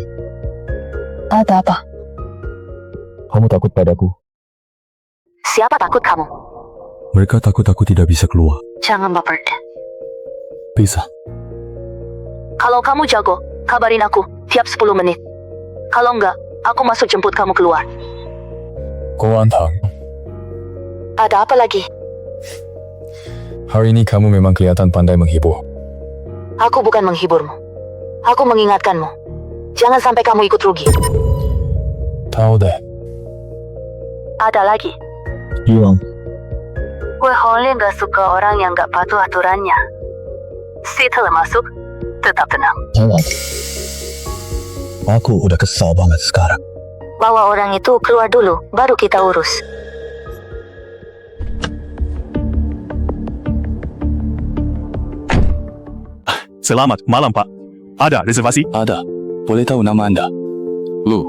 Ada apa? Kamu takut padaku. Siapa takut kamu? Mereka takut aku tidak bisa keluar. Jangan baper. Bisa. Kalau kamu jago, kabarin aku tiap 10 menit. Kalau enggak, aku masuk jemput kamu keluar. Kuan Tang, Ada apa lagi? hari ini kamu memang kelihatan pandai menghibur. Aku bukan menghiburmu. Aku mengingatkanmu. Jangan sampai kamu ikut rugi. Tahu deh. Ada lagi. Hilang. Wei Hongli gak suka orang yang gak patuh aturannya. Setelah masuk, tetap tenang. Jangan. Aku udah kesal banget sekarang. Bawa orang itu keluar dulu, baru kita urus. Selamat malam, Pak. Ada reservasi? Ada. Boleh tahu nama Anda? Lu.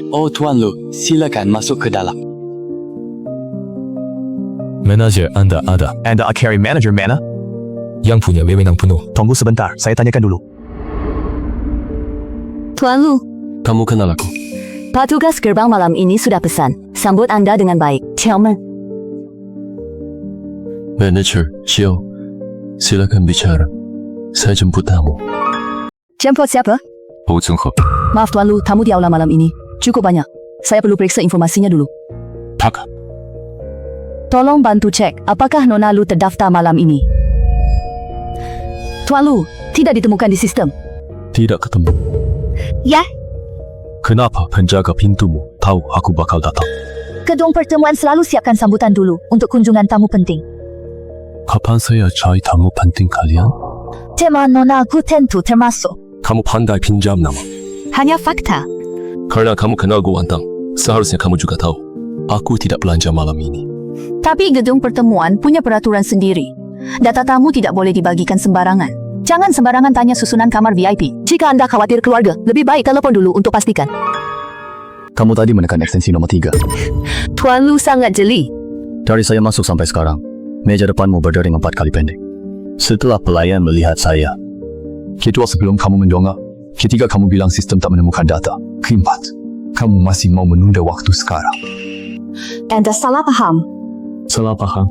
Oh, Tuan Lu. Silakan masuk ke dalam. Manajer Anda ada. Anda carry manager mana? Yang punya wewenang penuh. Tunggu sebentar, saya tanyakan dulu. Tuan Lu, Kamu kenal aku? petugas gerbang malam ini sudah pesan. Sambut Anda dengan baik. Chairman. Manager Xiao. Silakan bicara. Saya jemput tamu. Jemput siapa? Oh, Zhenghe. Maaf Tuan Lu, tamu di aula malam ini cukup banyak. Saya perlu periksa informasinya dulu. Tak. Tolong bantu cek apakah Nona Lu terdaftar malam ini. Tuan Lu, tidak ditemukan di sistem. Tidak ketemu. Ya, Kenapa penjaga pintumu tahu aku bakal datang? gedung pertemuan selalu siapkan sambutan dulu untuk kunjungan tamu penting. Kapan saya cari tamu penting kalian? Tema Nona Gu tentu termasuk. Kamu pandai pinjam nama. Hanya fakta. Karena kamu kenal Guantang, seharusnya kamu juga tahu. Aku tidak belanja malam ini. Tapi gedung pertemuan punya peraturan sendiri. Data tamu tidak boleh dibagikan sembarangan. Jangan sembarangan tanya susunan kamar VIP. Jika anda khawatir keluarga, lebih baik telepon dulu untuk pastikan. Kamu tadi menekan ekstensi nomor 3. Tuan Lu sangat jeli. Dari saya masuk sampai sekarang, meja depanmu berdering 4 kali pendek. Setelah pelayan melihat saya, kedua sebelum kamu mendongak, ketiga kamu bilang sistem tak menemukan data. Keempat, kamu masih mau menunda waktu sekarang. Anda salah paham. Salah paham?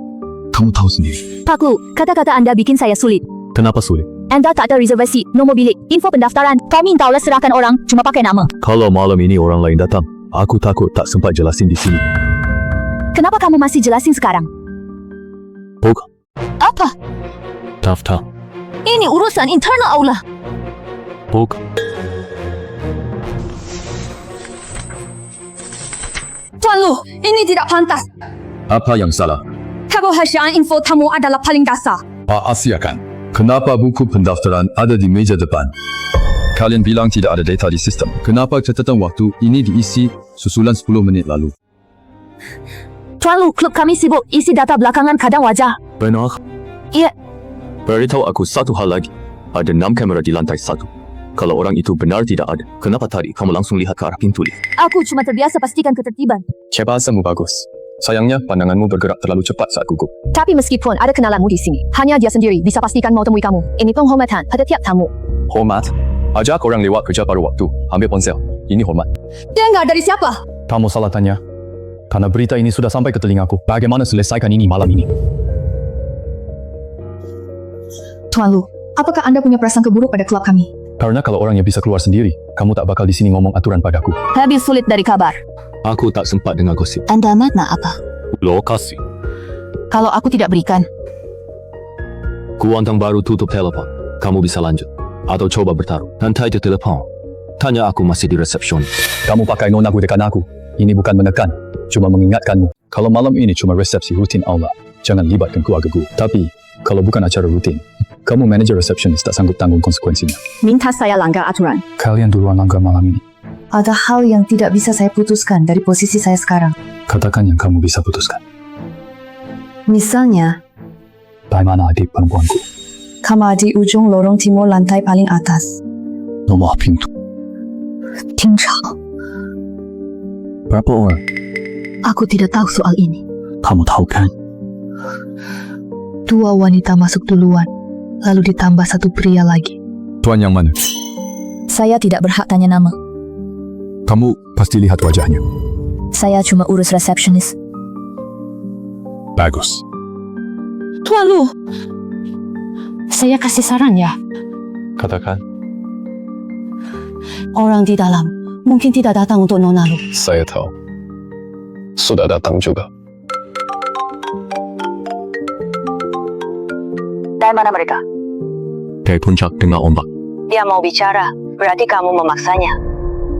Kamu tahu sendiri. Pak Lu, kata-kata anda bikin saya sulit. Kenapa sulit? Anda tak ada reservasi, nomor bilik, info pendaftaran. Kami taulah serahkan orang, cuma pakai nama. Kalau malam ini orang lain datang, aku takut tak sempat jelasin di sini. Kenapa kamu masih jelasin sekarang? Bukan. Apa? Daftar. Ini urusan internal aula. Bukan. Tuan Lu, ini tidak pantas. Apa yang salah? Kerahasiaan info tamu adalah paling dasar. Pak Asiakan, kenapa buku pendaftaran ada di meja depan? Kalian bilang tidak ada data di sistem. Kenapa catatan waktu ini diisi susulan 10 menit lalu? Tuan Lu, klub kami sibuk, isi data belakangan kadang wajar. Benar? Iya. Beritahu aku satu hal lagi. Ada 6 kamera di lantai 1. Kalau orang itu benar tidak ada, kenapa tadi kamu langsung lihat ke arah pintu lift? Aku cuma terbiasa pastikan ketertiban. Cepasanmu bagus. Sayangnya pandanganmu bergerak terlalu cepat saat gugup. Tapi meskipun ada kenalanmu di sini, hanya dia sendiri bisa pastikan mau temui kamu. Ini penghormatan pada tiap tamu. Hormat. Ajak orang lewat kerja pada waktu. Ambil ponsel. Ini hormat. Dengar dari siapa? Kamu salah tanya. Karena berita ini sudah sampai ke telingaku. Bagaimana selesaikan ini malam ini? Tuan Lu, apakah Anda punya perasaan buruk pada klub kami? Karena kalau orangnya bisa keluar sendiri, kamu tak bakal di sini ngomong aturan padaku. Lebih sulit dari kabar. Aku tak sempat dengar gosip. Anda makna apa? Lokasi. Kalau aku tidak berikan, Kuantang baru tutup telepon. Kamu bisa lanjut. Atau coba bertaruh. Nanti di telepon. Tanya aku masih di resepsi. Kamu pakai nona dekat aku. Ini bukan menekan, cuma mengingatkanmu. Kalau malam ini cuma resepsi rutin aula, jangan libatkan keluargaku. Tapi, kalau bukan acara rutin, kamu manajer resepsionis tak sanggup tanggung konsekuensinya. Minta saya langgar aturan. Kalian duluan langgar malam ini. Ada hal yang tidak bisa saya putuskan dari posisi saya sekarang. Katakan yang kamu bisa putuskan. Misalnya, Bagaimana adik perempuanku? kamar di ujung lorong timur lantai paling atas. Nomor pintu. 听吵。 Berapa orang? Aku tidak tahu soal ini. Kamu tahu kan? 2 wanita masuk duluan, lalu ditambah 1 pria lagi. Tuan yang mana? Saya tidak berhak tanya nama. Kamu pasti lihat wajahnya. Saya cuma urus resepsionis. Bagus. Tuan Lu, saya kasih saran ya. Katakan. Orang di dalam mungkin tidak datang untuk Nona Lu. Saya tahu. Sudah datang juga. Dari mana mereka? Dari puncak dengan ombak. Dia mau bicara, berarti kamu memaksanya.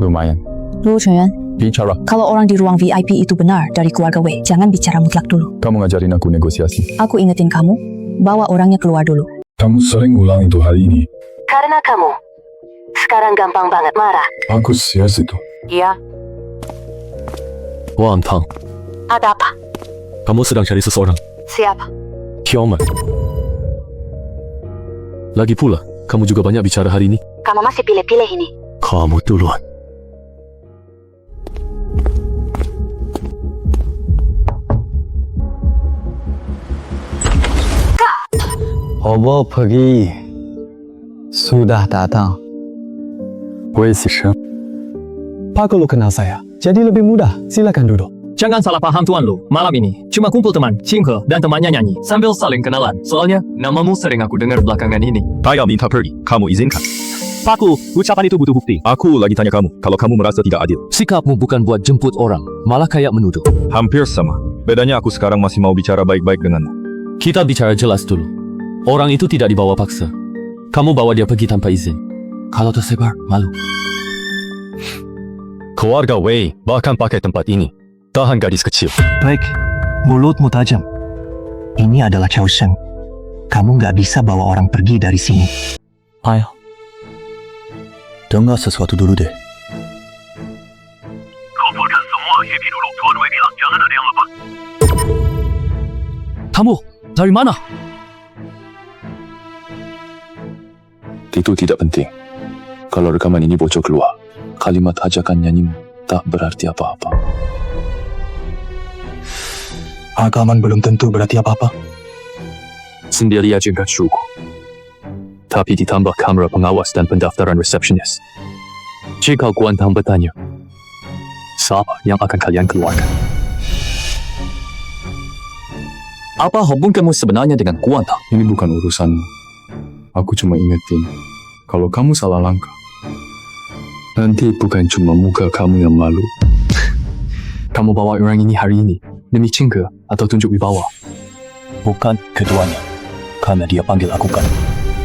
Lumayan. Lu Chunyuan, Bicara. kalau orang di ruang VIP itu benar dari keluarga Wei, jangan bicara mutlak dulu. Kamu ngajarin aku negosiasi. Aku ingetin kamu, bawa orangnya keluar dulu. Kamu sering ulang itu hari ini. Karena kamu sekarang gampang banget marah. Aku sias itu. Iya. Wantang, Ada apa? kamu sedang cari seseorang. Siapa? Kiaman. Lagi pula, kamu juga banyak bicara hari ini. Kamu masih pilih-pilih ini. Kamu duluan. Obo pergi. Sudah datang. Wei Sishen. Pak Lu kenal saya, jadi lebih mudah. Silakan duduk. Jangan salah paham Tuan Lu. Malam ini cuma kumpul teman, Qinghe dan temannya nyanyi sambil saling kenalan. Soalnya namamu sering aku dengar belakangan ini. Saya minta pergi. Kamu izinkan. Paku, ucapan itu butuh bukti. Aku lagi tanya kamu. Kalau kamu merasa tidak adil. Sikapmu bukan buat jemput orang, malah kayak menuduh. Hampir sama. Bedanya aku sekarang masih mau bicara baik-baik denganmu. Kita bicara jelas dulu. Orang itu tidak dibawa paksa. Kamu bawa dia pergi tanpa izin. Kalau tersebar, malu. Keluarga Wei bahkan pakai tempat ini. Tahan gadis kecil. Baik, mulutmu tajam. Ini adalah Chao Sheng. Kamu nggak bisa bawa orang pergi dari sini. Ayo. Dengar sesuatu dulu deh. Kumpulkan semua VIP dulu. Tuan Wei bilang jangan ada yang lepas. Kamu dari mana? Itu tidak penting. Kalau rekaman ini bocor keluar, kalimat ajakan nyanyimu tak berarti apa-apa. Rekaman belum tentu berarti apa-apa. Sendiri aja nggak cukup. Tapi ditambah kamera pengawas dan pendaftaran resepsionis. Jika Kuantang bertanya, siapa yang akan kalian keluarkan? Apa hubunganmu sebenarnya dengan Kuantang? Ini bukan urusanmu. Aku cuma ingetin, kalau kamu salah langkah, nanti bukan cuma muka kamu yang malu. Kamu bawa orang ini hari ini demi cinta atau tunjuk wibawa? Bukan keduanya. Karena dia panggil aku kan.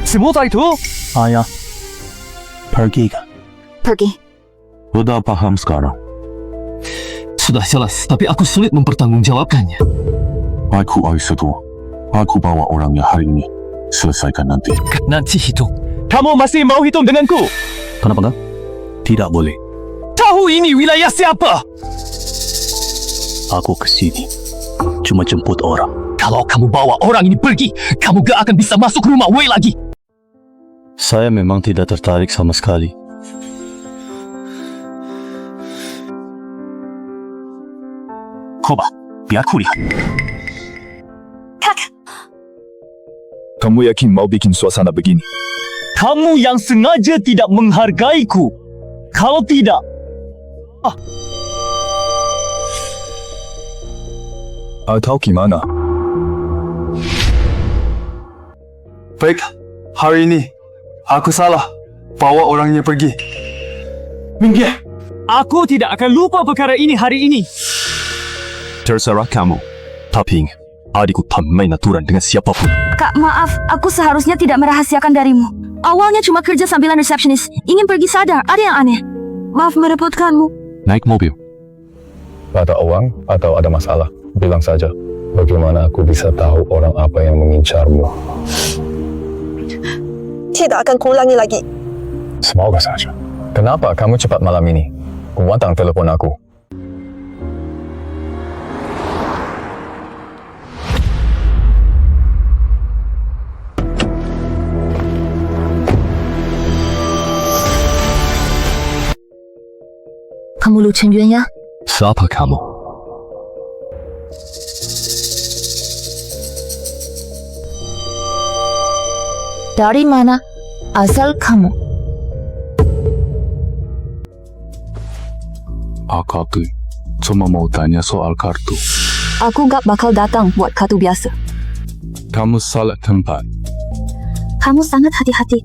Semua itu? Ayah, pergi kan? Pergi. Udah paham sekarang. Sudah jelas, tapi aku sulit mempertanggungjawabkannya. Aku Aisyah. Aku bawa orangnya hari ini. Selesaikan nanti. Nanti hitung. Kamu masih mau hitung denganku? Kenapa enggak? Tidak boleh. Tahu ini wilayah siapa? Aku kesini cuma jemput orang. Kalau kamu bawa orang ini pergi, kamu gak akan bisa masuk rumah Wei lagi. Saya memang tidak tertarik sama sekali. Coba, biar ku lihat. Kamu yakin mau bikin suasana begini? Kamu yang sengaja tidak menghargaiku. Kalau tidak, Atau gimana? Baik, hari ini aku salah bawa orangnya pergi. Minggir. aku tidak akan lupa perkara ini hari ini. Terserah kamu. Tapi ingat, adikku tak main aturan dengan siapapun. Kak, maaf, aku seharusnya tidak merahasiakan darimu. Awalnya cuma kerja sambilan resepsionis. Ingin pergi sadar, ada yang aneh. Maaf merepotkanmu. Naik mobil. Ada uang atau ada masalah? Bilang saja. Bagaimana aku bisa tahu orang apa yang mengincarmu? Tidak akan kuulangi lagi. Semoga saja. Kenapa kamu cepat malam ini? Kuantang telepon aku. Kamu Lu Chengyuan ya? Siapa kamu? Dari mana asal kamu? Aku cuma mau tanya soal kartu. Aku gak bakal datang buat kartu biasa. Kamu salah tempat. Kamu sangat hati-hati.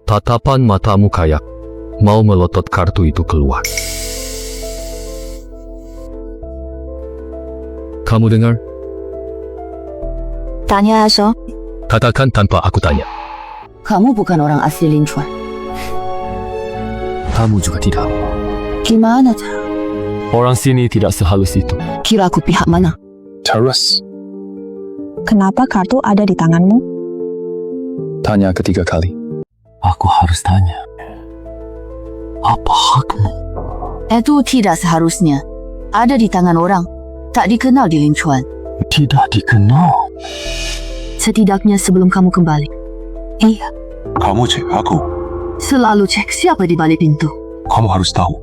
Tatapan matamu kayak mau melotot kartu itu keluar. Kamu dengar? Tanya Asho, Katakan tanpa aku tanya. kamu bukan orang asli Linchuan. Kamu juga tidak. Gimana cara? Orang sini tidak sehalus itu. Kira aku pihak mana? Terus, Kenapa kartu ada di tanganmu? tanya ketiga kali. Aku harus tanya. Apa hakmu? Itu tidak seharusnya. Ada di tangan orang. Tak dikenal di Linchuan. Tidak dikenal. Setidaknya sebelum kamu kembali. Iya, Kamu cek aku. selalu cek siapa di balik pintu. Kamu harus tahu.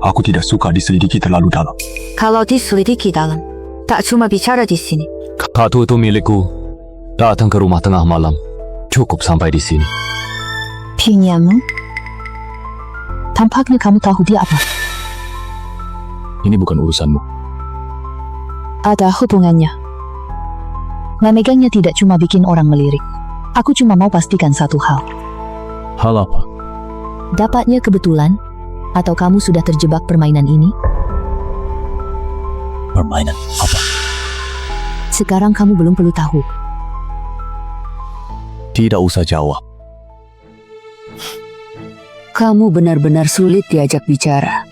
Aku tidak suka diselidiki terlalu dalam. Kalau diselidiki dalam, tak cuma bicara di sini. Kartu itu milikku. Datang ke rumah tengah malam. Cukup sampai di sini. Pinyamu? Tampaknya kamu tahu dia apa. Ini bukan urusanmu. Ada hubungannya. Memegangnya tidak cuma bikin orang melirik. Aku cuma mau pastikan satu hal. Hal apa? Dapatnya kebetulan, atau kamu sudah terjebak permainan ini? Permainan apa? Sekarang kamu belum perlu tahu. Tidak usah jawab. Kamu benar-benar sulit diajak bicara.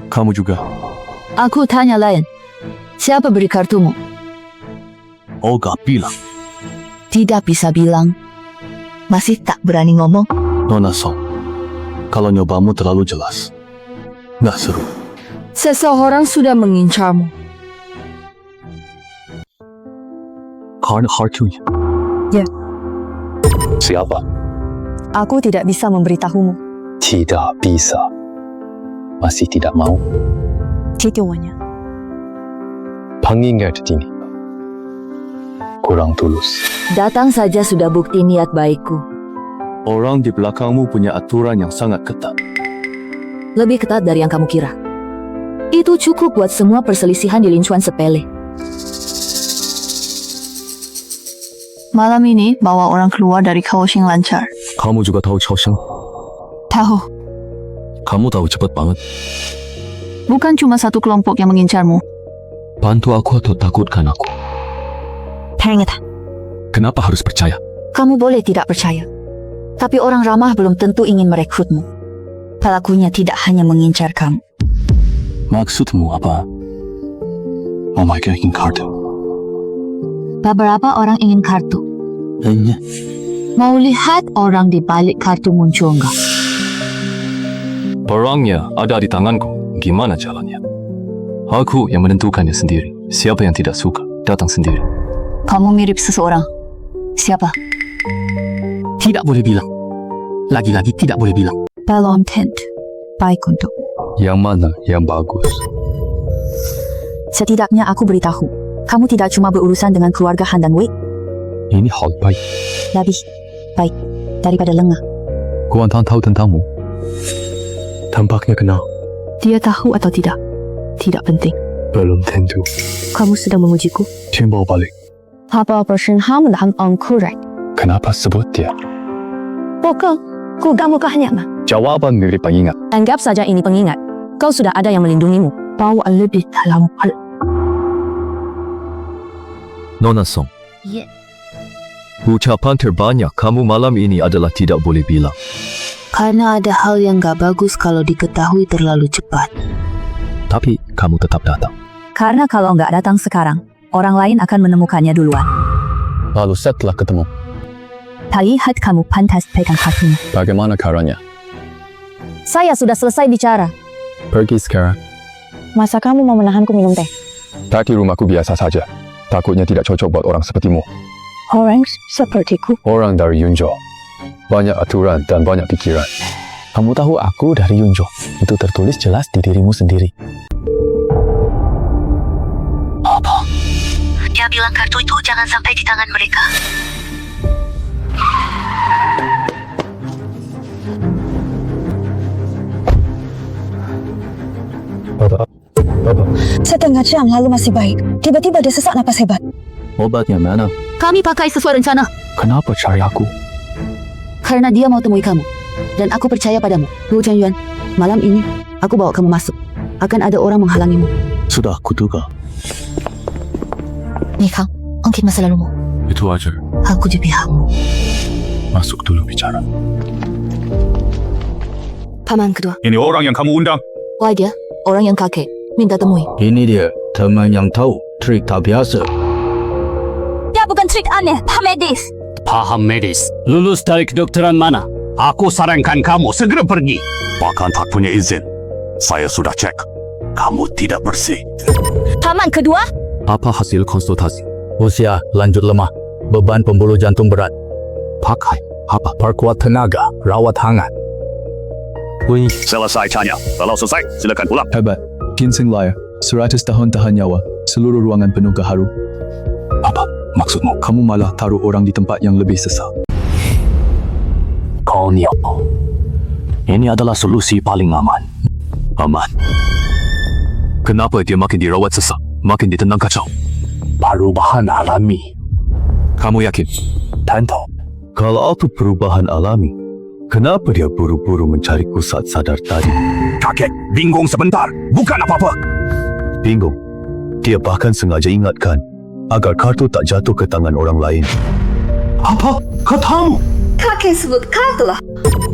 Kamu juga. Aku tanya lain. Siapa beri kartumu? Olga bilang. Tidak bisa bilang. Masih tak berani ngomong? Nona Song, kalau nyobamu terlalu jelas, nggak seru. Seseorang sudah mengincarmu. Karena kartunya. Ya. Siapa? Aku tidak bisa memberitahumu. Tidak bisa. Masih tidak mau. Jawabannya. Pengingat ini. Kurang tulus. Datang saja sudah bukti niat baikku. Orang di belakangmu punya aturan yang sangat ketat. Lebih ketat dari yang kamu kira. Itu cukup buat semua perselisihan di Lincuan sepele. Malam ini bawa orang keluar dari Kaohsiung lancar. Kamu juga tahu Chao Sheng. Tahu, Kamu tahu cepat banget. bukan cuma satu kelompok yang mengincarmu. Bantu aku atau takutkan aku? Peringat, Kenapa harus percaya? Kamu boleh tidak percaya. Tapi orang ramah belum tentu ingin merekrutmu. Pelakunya tidak hanya mengincar kamu. Maksudmu apa? Oh my god, ingin kartu. Beberapa orang ingin kartu. Mau lihat orang di balik kartu muncul enggak? Perangnya ada di tanganku. Gimana jalannya? Aku yang menentukannya sendiri. Siapa yang tidak suka, datang sendiri. Kamu mirip seseorang. Siapa? Tidak boleh bilang. Lagi-lagi tidak boleh bilang. Balon tent. Baik untuk. Yang mana yang bagus? setidaknya aku beritahu. Kamu tidak cuma berurusan dengan keluarga Han dan Wei. Ini hal baik. Lebih baik daripada lengah. Kuantan tahu tentangmu. Tampaknya kenal. Dia tahu atau tidak? Tidak penting. Belum tentu. Kamu sedang mengujiku. Timbal balik. Apa persenhamu dan angkurai? Kenapa sebut dia? Bukan, ku gamukahnya mah. Jawaban mirip pengingat. Anggap saja ini pengingat. Kau sudah ada yang melindungimu. Bawa lebih dalam hal. Nona Song. Ya. Ucapan terbanyak kamu malam ini adalah tidak boleh bilang. Karena ada hal yang gak bagus kalau diketahui terlalu cepat. Tapi kamu tetap datang. Karena kalau nggak datang sekarang, orang lain akan menemukannya duluan. Lalu setelah ketemu, Tak lihat kamu pantas pegang kartunya. bagaimana caranya? Saya sudah selesai bicara. Pergi sekarang. Masa kamu mau menahanku minum teh? Tadi rumahku biasa saja. Takutnya tidak cocok buat orang sepertimu. Orang sepertiku. Orang dari Yunzhou. Banyak aturan dan banyak pikiran. Kamu tahu aku dari Yunzhou. Itu tertulis jelas di dirimu sendiri. Dia bilang kartu itu jangan sampai di tangan mereka. Setengah jam lalu masih baik. Tiba-tiba dia sesak napas hebat. Obatnya mana? Kami pakai sesuai rencana. Kenapa cari aku? Karena dia mau temui kamu. Dan aku percaya padamu. Lu Yuan, malam ini aku bawa kamu masuk. Akan ada orang menghalangimu. Sudah kuduga. Nih Kang, ungkit masa lalumu. Itu wajar. Aku di pihakmu. Masuk dulu bicara. Paman kedua. Ini orang yang kamu undang. Wah dia, orang yang kakek. Minta temui. Ini dia, teman yang tahu trik tak biasa. Dia bukan trik aneh, Pak Medis. Paham medis. Lulus dari kedokteran mana? Aku sarankan kamu segera pergi. Bahkan tak punya izin. Saya sudah cek. Kamu tidak bersih. Paman kedua? Apa hasil konsultasi? Usia lanjut lemah, beban pembuluh jantung berat. Pakai apa? Perkuat tenaga, rawat hangat. Selesai tanya. Kalau selesai, silakan pulang. Hebat. Ginseng Lair. 100 tahun tahan nyawa. Seluruh ruangan penuh gaharu. Apa maksudmu? Kamu malah taruh orang di tempat yang lebih sesak. Konyol. Ini adalah solusi paling aman. Aman. Kenapa dia makin dirawat sesak, makin ditendang kacau? Perubahan alami. Kamu yakin? Tentu. Kalau itu perubahan alami, kenapa dia buru-buru mencariku saat sadar tadi? Kaget, bingung sebentar, bukan apa-apa. Bingung. Dia bahkan sengaja ingatkan agar kartu tak jatuh ke tangan orang lain. Apa katamu? Kakek sebut kartu lah.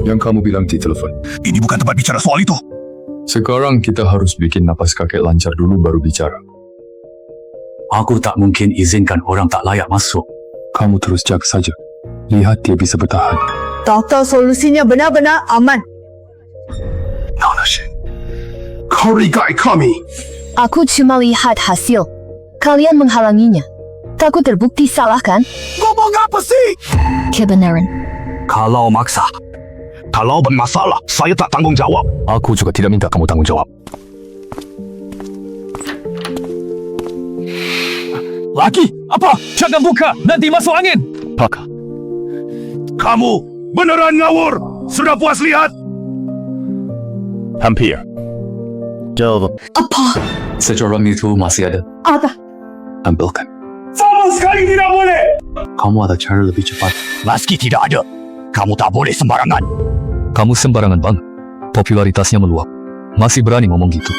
Yang kamu bilang di telepon. Ini bukan tempat bicara soal itu. Sekarang kita harus bikin napas kakek lancar dulu baru bicara. Aku tak mungkin izinkan orang tak layak masuk. Kamu terus jaga saja. Lihat dia bisa bertahan. Tahu solusinya benar-benar aman. Nanashi. Kau rigai kami. Aku cuma lihat hasil. Kalian menghalanginya. Takut terbukti salah kan? Ngomong apa sih? Kebenaran. Kalau maksa, Kalau bermasalah, saya tak tanggungjawab. Aku juga tidak minta kamu tanggungjawab. Laki, apa? Jangan buka, nanti masuk angin. Pak, Kamu beneran ngawur. Sudah puas lihat? hampir. Jawab. Apa? Seseorang itu masih ada. Ada. Ambilkan. Sama sekali tidak boleh. Kamu ada cara lebih cepat. Meski tidak ada, kamu tak boleh sembarangan. Kamu sembarangan bang. Popularitasnya meluap. Masih berani ngomong gitu.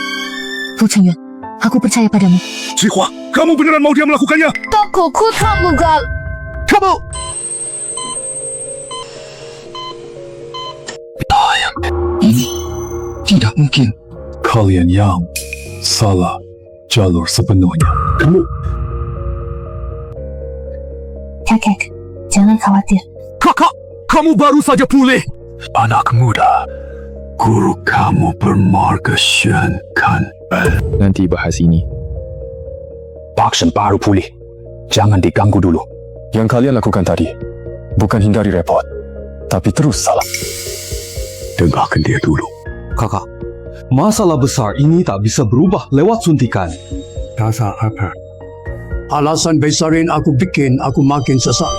Fu Chengyuan, aku percaya padamu. Zihua, kamu beneran mau dia melakukannya? Toko ku tak lugal. Kamu! Tidak mungkin. Kalian yang salah jalur sepenuhnya. Kamu Kakek, jangan khawatir. Kakak, kamu baru saja pulih. anak muda. Guru kamu bermarga Shen kan. Nanti bahas ini. Baksen baru pulih. Jangan diganggu dulu. Yang kalian lakukan tadi bukan hindari repot, tapi terus salah. Dengarkan dia dulu. Kakak, masalah besar ini tak bisa berubah lewat suntikan. Dasar apa? Alasan besarin aku bikin aku makin sesak.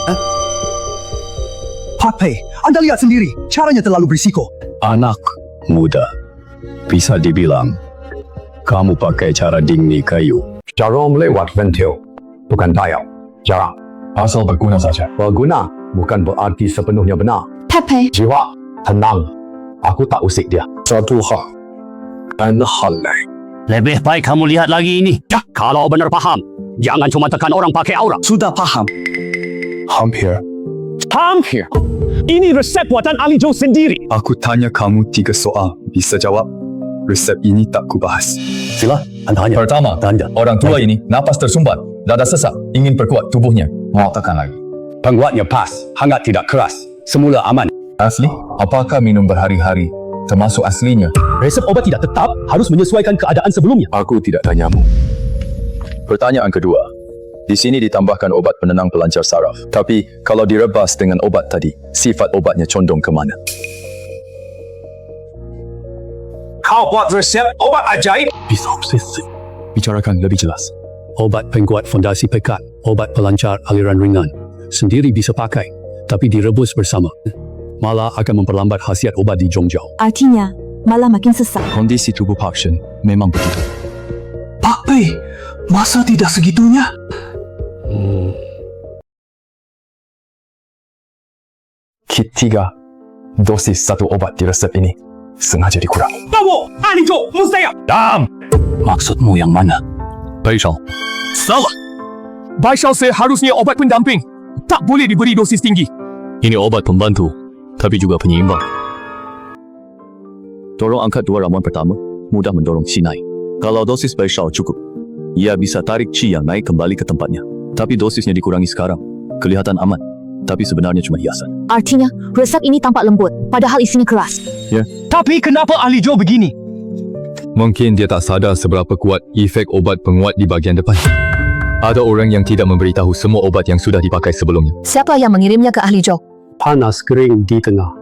Pak Pei, Anda lihat sendiri, caranya terlalu berisiko. Anak muda, bisa dibilang kamu pakai cara dingni kayu. Jarum lewat ventil, bukan dial. Jarang. Asal berguna saja. Berguna bukan berarti sepenuhnya benar. Pepe, Jiwa, tenang. Aku tak usik dia. Satu hal dan hal lain. Lebih baik kamu lihat lagi ini. Ya, kalau benar paham, jangan cuma tekan orang pakai aura. Sudah paham. Hampir. Hampir. Ini resep buatan Ali Joe sendiri. Aku tanya kamu 3 soal. Bisa jawab? Resep ini tak kubahas. Sila, Anda tanya. Pertama, orang tua ini napas tersumbat, dada sesak, ingin perkuat tubuhnya. Mau tekan lagi. Penguatnya pas, hangat tidak keras. Semula aman. Asli? Apakah minum berhari-hari termasuk aslinya? Resep obat tidak tetap, harus menyesuaikan keadaan sebelumnya. Aku tidak tanyamu. Pertanyaan kedua. Di sini ditambahkan obat penenang pelancar saraf. Tapi kalau direbas dengan obat tadi, sifat obatnya condong ke mana? Kau buat resep obat ajaib? Bisa obsesi. Bicarakan lebih jelas. Obat penguat fondasi pekat, obat pelancar aliran ringan. Sendiri bisa pakai, tapi direbus bersama. Malah akan memperlambat khasiat obat di Zhongjao. Artinya, malah makin sesak. Kondisi tubuh Pak Shen memang begitu. Pak Pei, masa tidak segitunya? Kit 3 dosis satu obat di resep ini sengaja dikurangi. Kamu, Ali Joe, mustahil. Dam! Maksudmu yang mana? Baishao. Salah. Baishao seharusnya obat pendamping. Tak boleh diberi dosis tinggi. Ini obat pembantu, tapi juga penyeimbang. Tolong angkat 2 ramuan pertama, mudah mendorong qi naik. Kalau dosis Baishao cukup, ia bisa tarik qi yang naik kembali ke tempatnya. Tapi dosisnya dikurangi sekarang. Kelihatan aman, tapi sebenarnya cuma hiasan. artinya resep ini tampak lembut, padahal isinya keras. Ya. Tapi kenapa Ali Joe begini? Mungkin dia tak sadar seberapa kuat efek obat penguat di bahagian depan. Ada orang yang tidak memberitahu semua obat yang sudah dipakai sebelumnya. Siapa yang mengirimnya ke ahli Joe? Panas kering di tengah.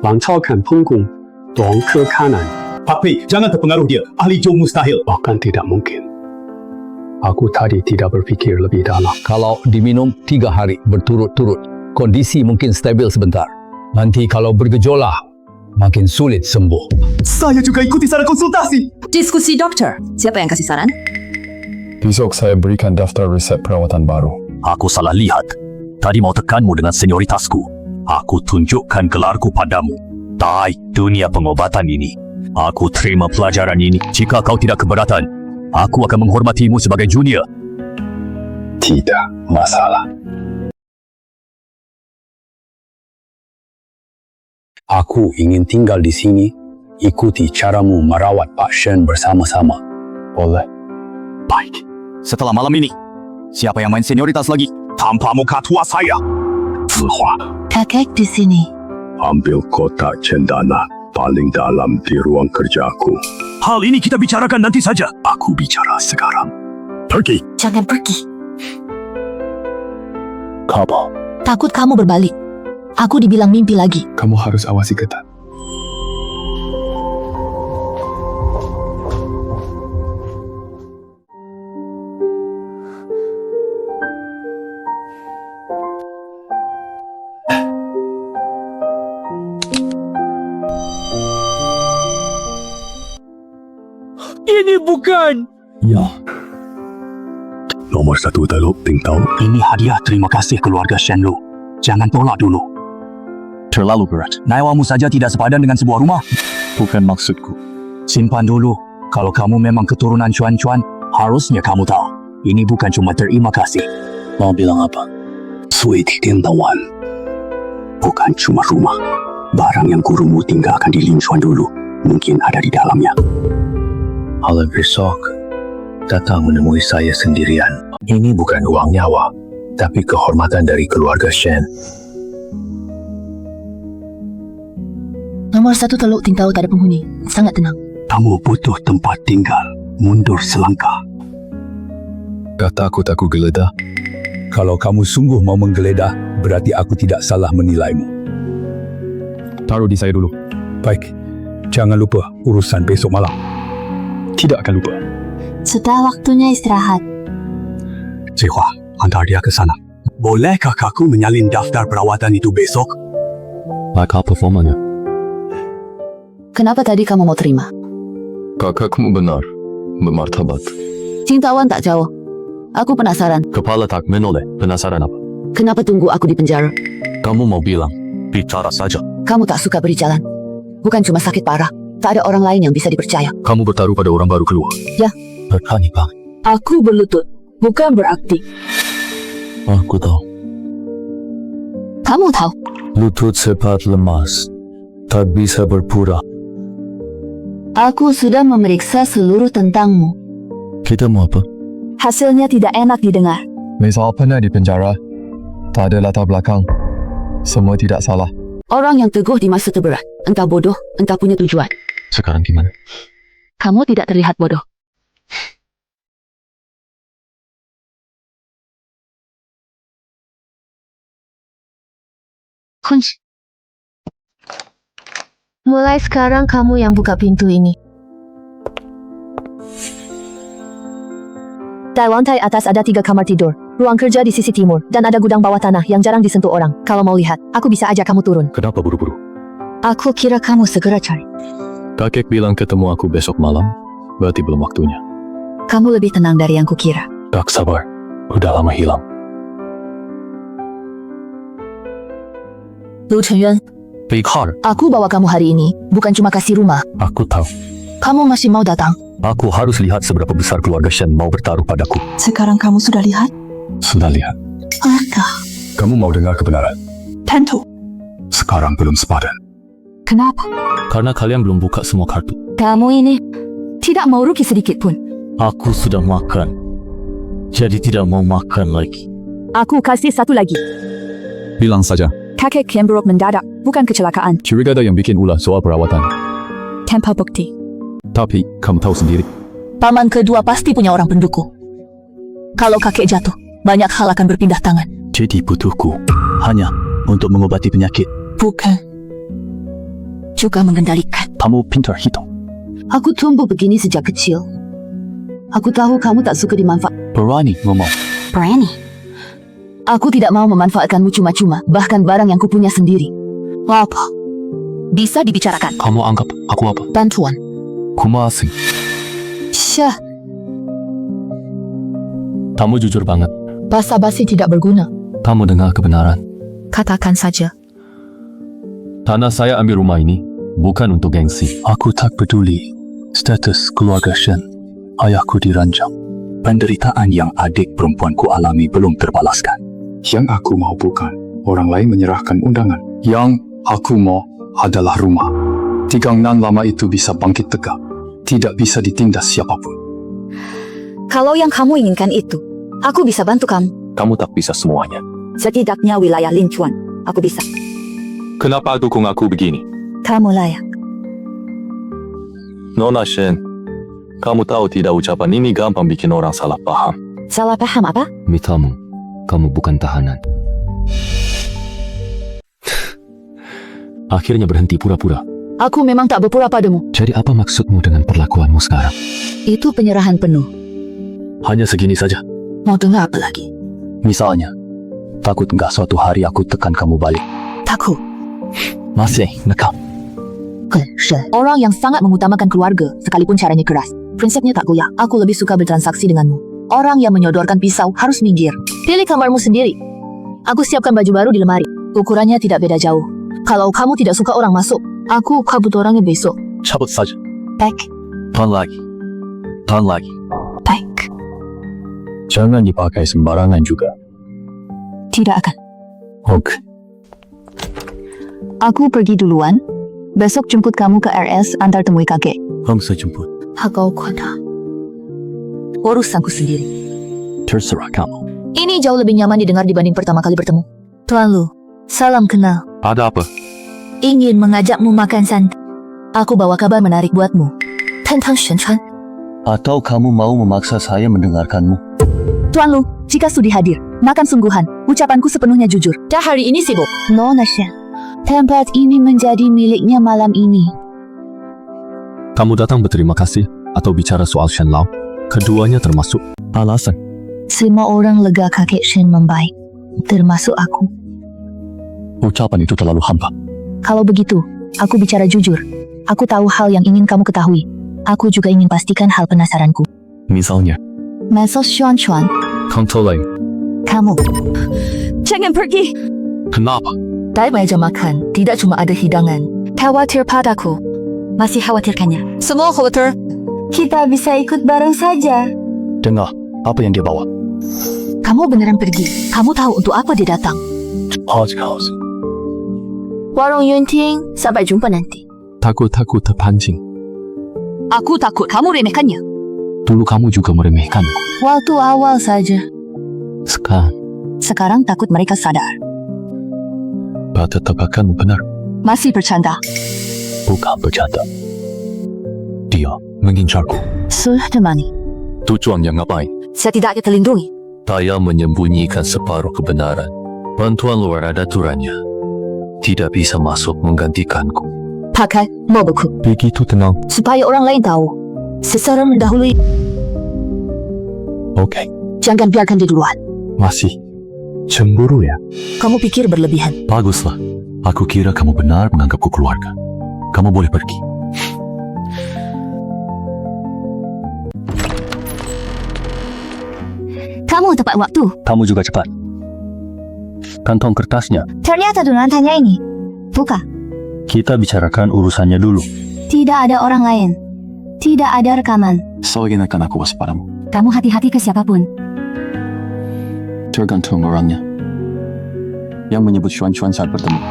Lancaukan punggung, tuang ke kanan. Pak Pei, jangan terpengaruh dia. Ahli Joe mustahil. Bahkan tidak mungkin. Aku tadi tidak berfikir lebih dalam. Kalau diminum 3 hari berturut-turut, kondisi mungkin stabil sebentar. Nanti kalau bergejolak, makin sulit sembuh. Saya juga ikuti saran konsultasi. Diskusi dokter. Siapa yang kasih saran? Besok saya berikan daftar resep perawatan baru. Aku salah lihat. Tadi mau tekanmu dengan senioritasku. Aku tunjukkan gelarku padamu. Tai dunia pengobatan ini. Aku terima pelajaran ini. Jika kau tidak keberatan, aku akan menghormatimu sebagai junior. Tidak masalah. Aku ingin tinggal di sini, ikuti caramu merawat Pak Shen bersama-sama. Boleh. Baik. Setelah malam ini, siapa yang main senioritas lagi? Tanpa muka tua saya. Zihua. Kakek di sini. Ambil kotak cendana paling dalam di ruang kerjaku. Hal ini kita bicarakan nanti saja. Aku bicara sekarang. Pergi. Jangan pergi. Kamu. Takut kamu berbalik. Aku dibilang mimpi lagi. Kamu harus awasi ketat. bukan. Ya. Nomor 1 Teluk Tingtau. Ini hadiah terima kasih keluarga Shenlu. Jangan tolak dulu. Terlalu berat. Nyawamu saja tidak sepadan dengan sebuah rumah. Bukan maksudku. Simpan dulu. Kalau kamu memang keturunan cuan-cuan, harusnya kamu tahu. Ini bukan cuma terima kasih. Mau bilang apa? Sui Tawan. Bukan cuma rumah. Barang yang gurumu tinggalkan di Linchuan dulu. Mungkin ada di dalamnya. Malam besok, datang menemui saya sendirian. Ini bukan uang nyawa, tapi kehormatan dari keluarga Shen. Nomor 1 Teluk Tingtau tak ada penghuni. Sangat tenang. Kamu butuh tempat tinggal. Mundur selangkah. Tak takut aku geledah. Kalau kamu sungguh mau menggeledah, berarti aku tidak salah menilaimu. Taruh di saya dulu. Baik, jangan lupa urusan besok malam. Tidak akan lupa. Sudah waktunya istirahat. Cihua, antar dia ke sana. Bolehkah kakak menyalin daftar perawatan itu besok? Bakal performanya. Kenapa tadi kamu mau terima? Kakakmu benar. Bermartabat. Cintawan tak jauh. Aku penasaran. Kepala tak menoleh. Penasaran apa? Kenapa tunggu aku di penjara? Kamu mau bilang, bicara saja. Kamu tak suka beri jalan. Bukan cuma sakit parah. Tak ada orang lain yang bisa dipercaya. Kamu bertaruh pada orang baru keluar. Ya. Berani banget. Aku berlutut. Bukan berarti. Aku tahu. Kamu tahu. Lutut cepat lemas. Tak bisa berpura. Aku sudah memeriksa seluruh tentangmu. Kita mau apa? Hasilnya tidak enak didengar. Mesal pernah di penjara. Tak ada latar belakang. Semua tidak salah. Orang yang teguh di masa terberat. Entah bodoh, entah punya tujuan. Sekarang gimana? Kamu tidak terlihat bodoh. Kunci. Mulai sekarang kamu yang buka pintu ini. Di lantai atas ada 3 kamar tidur, ruang kerja di sisi timur, dan ada gudang bawah tanah yang jarang disentuh orang. Kalau mau lihat, aku bisa ajak kamu turun. Kenapa buru-buru? Aku kira kamu segera cari. Kakek bilang ketemu aku besok malam. Berarti belum waktunya. Kamu lebih tenang dari yang kukira. Tak sabar. Udah lama hilang. Lu Chenyuan, Beikhar. aku bawa kamu hari ini, bukan cuma kasih rumah. Aku tahu. Kamu masih mau datang? Aku harus lihat seberapa besar keluarga Shen mau bertaruh padaku. Sekarang kamu sudah lihat? Sudah lihat. Apakah? Kamu mau dengar kebenaran? Tentu. Sekarang belum sepadan. Kenapa? Karena kalian belum buka semua kartu. Kamu ini tidak mau rugi sedikit pun. Aku sudah makan. Jadi tidak mau makan lagi. Aku kasih satu lagi. Bilang saja. Kakek Kembrok mendadak, bukan kecelakaan. Curiga ada yang bikin ulah soal perawatan. Tanpa bukti. Tapi kamu tahu sendiri. Paman kedua pasti punya orang pendukung. Kalau kakek jatuh, banyak hal akan berpindah tangan. Jadi butuhku hanya untuk mengobati penyakit. Bukan. Juga mengendalikan. Kamu pintar hitung. Aku tumbuh begini sejak kecil. Aku tahu kamu tak suka dimanfaat. Berani ngomong. Berani? Aku tidak mau memanfaatkanmu cuma-cuma, bahkan barang yang kupunya sendiri. Apa? Bisa dibicarakan. Kamu anggap aku apa? Bantuan. Kumasing. Syah, Kamu jujur banget. basa-basi tidak berguna. Kamu dengar kebenaran. Katakan saja. Tanah saya ambil rumah ini bukan untuk gengsi. Aku tak peduli status keluarga Shen. Ayahku diranjang. Penderitaan yang adik perempuanku alami belum terbalaskan. Yang aku mau bukan orang lain menyerahkan undangan. Yang aku mau adalah rumah. Tigangnan lama itu bisa bangkit tegak. Tidak bisa ditindas siapapun. Kalau yang kamu inginkan itu, aku bisa bantu kamu. Kamu tak bisa semuanya. Setidaknya wilayah Linchuan, aku bisa. Kenapa dukung aku begini? Kamu layak. Nona Shen, kamu tahu tidak ucapan ini gampang bikin orang salah paham. Salah paham apa? Mitamu, kamu bukan tahanan. Akhirnya berhenti pura-pura. Aku memang tak berpura padamu. Jadi apa maksudmu dengan perlakuanmu sekarang? Itu penyerahan penuh. Hanya segini saja. Mau dengar apa lagi? Misalnya, takut enggak suatu hari aku tekan kamu balik. Takut. Masih nekam. Orang yang sangat mengutamakan keluarga, sekalipun caranya keras. Prinsipnya tak goyah. Aku lebih suka bertransaksi denganmu. Orang yang menyodorkan pisau harus minggir. Pilih kamarmu sendiri. Aku siapkan baju baru di lemari. Ukurannya tidak beda jauh. Kalau kamu tidak suka orang masuk, aku kabut orangnya besok. Cabut saja. Baik. Tahan lagi. Tahan lagi. Baik. Jangan dipakai sembarangan juga. Tidak akan. Oke. Aku pergi duluan. Besok jemput kamu ke RS antar temui kakek. Kamu saya jemput. Kau kuat. Urusanku sendiri. Terserah kamu. Ini jauh lebih nyaman didengar dibanding pertama kali bertemu. Tuan Lu, salam kenal. Ada apa? Ingin mengajakmu makan santai. Aku bawa kabar menarik buatmu. Tentang Shen Chuan. Atau kamu mau memaksa saya mendengarkanmu? Tuan Lu, jika sudi hadir, makan sungguhan. Ucapanku sepenuhnya jujur. Dah hari ini sibuk. Nona Shen. Tempat ini menjadi miliknya malam ini. Kamu datang berterima kasih atau bicara soal Shen Lao? Keduanya termasuk. Alasan? Semua orang lega kakek Shen membaik. Termasuk aku. Ucapan itu terlalu hampa. Kalau begitu, aku bicara jujur. Aku tahu hal yang ingin kamu ketahui. Aku juga ingin pastikan hal penasaranku. Misalnya? Mesos Xuan Chuan. Contoh lain. Kamu. Jangan pergi. Kenapa? Di meja makan, tidak cuma ada hidangan. Khawatir padaku. Masih khawatirkannya. Semua khawatir. Kita bisa ikut bareng saja. Dengar, apa yang dia bawa? Kamu beneran pergi. Kamu tahu untuk apa dia datang. House. Warung Yunting, sampai jumpa nanti. Takut terpancing. Aku takut kamu remehkannya. Dulu kamu juga meremehkanku. Waktu awal saja. Sekarang takut mereka sadar. Pada tebakanmu benar. Masih bercanda. Bukan bercanda. Dia mengincarku. Sudah temani. Tujuannya ngapain? Saya tidak akan terlindungi. Saya menyembunyikan separuh kebenaran. Bantuan luar ada aturannya. Tidak bisa masuk menggantikanku. Pakai mobilku. Begitu tenang. Supaya orang lain tahu. Seseorang mendahului. Oke. Jangan biarkan dia duluan. Masih cemburu ya? Kamu pikir berlebihan. Baguslah. Aku kira kamu benar menganggapku keluarga. Kamu boleh pergi. Kamu tepat waktu. Kamu juga cepat. Kantong kertasnya. Ternyata donatanya ini. Buka. Kita bicarakan urusannya dulu. Tidak ada orang lain. Tidak ada rekaman. Selagi akan aku waspadamu. Kamu hati-hati ke siapapun. Tergantung orangnya. Yang menyebut Xuan saat bertemu.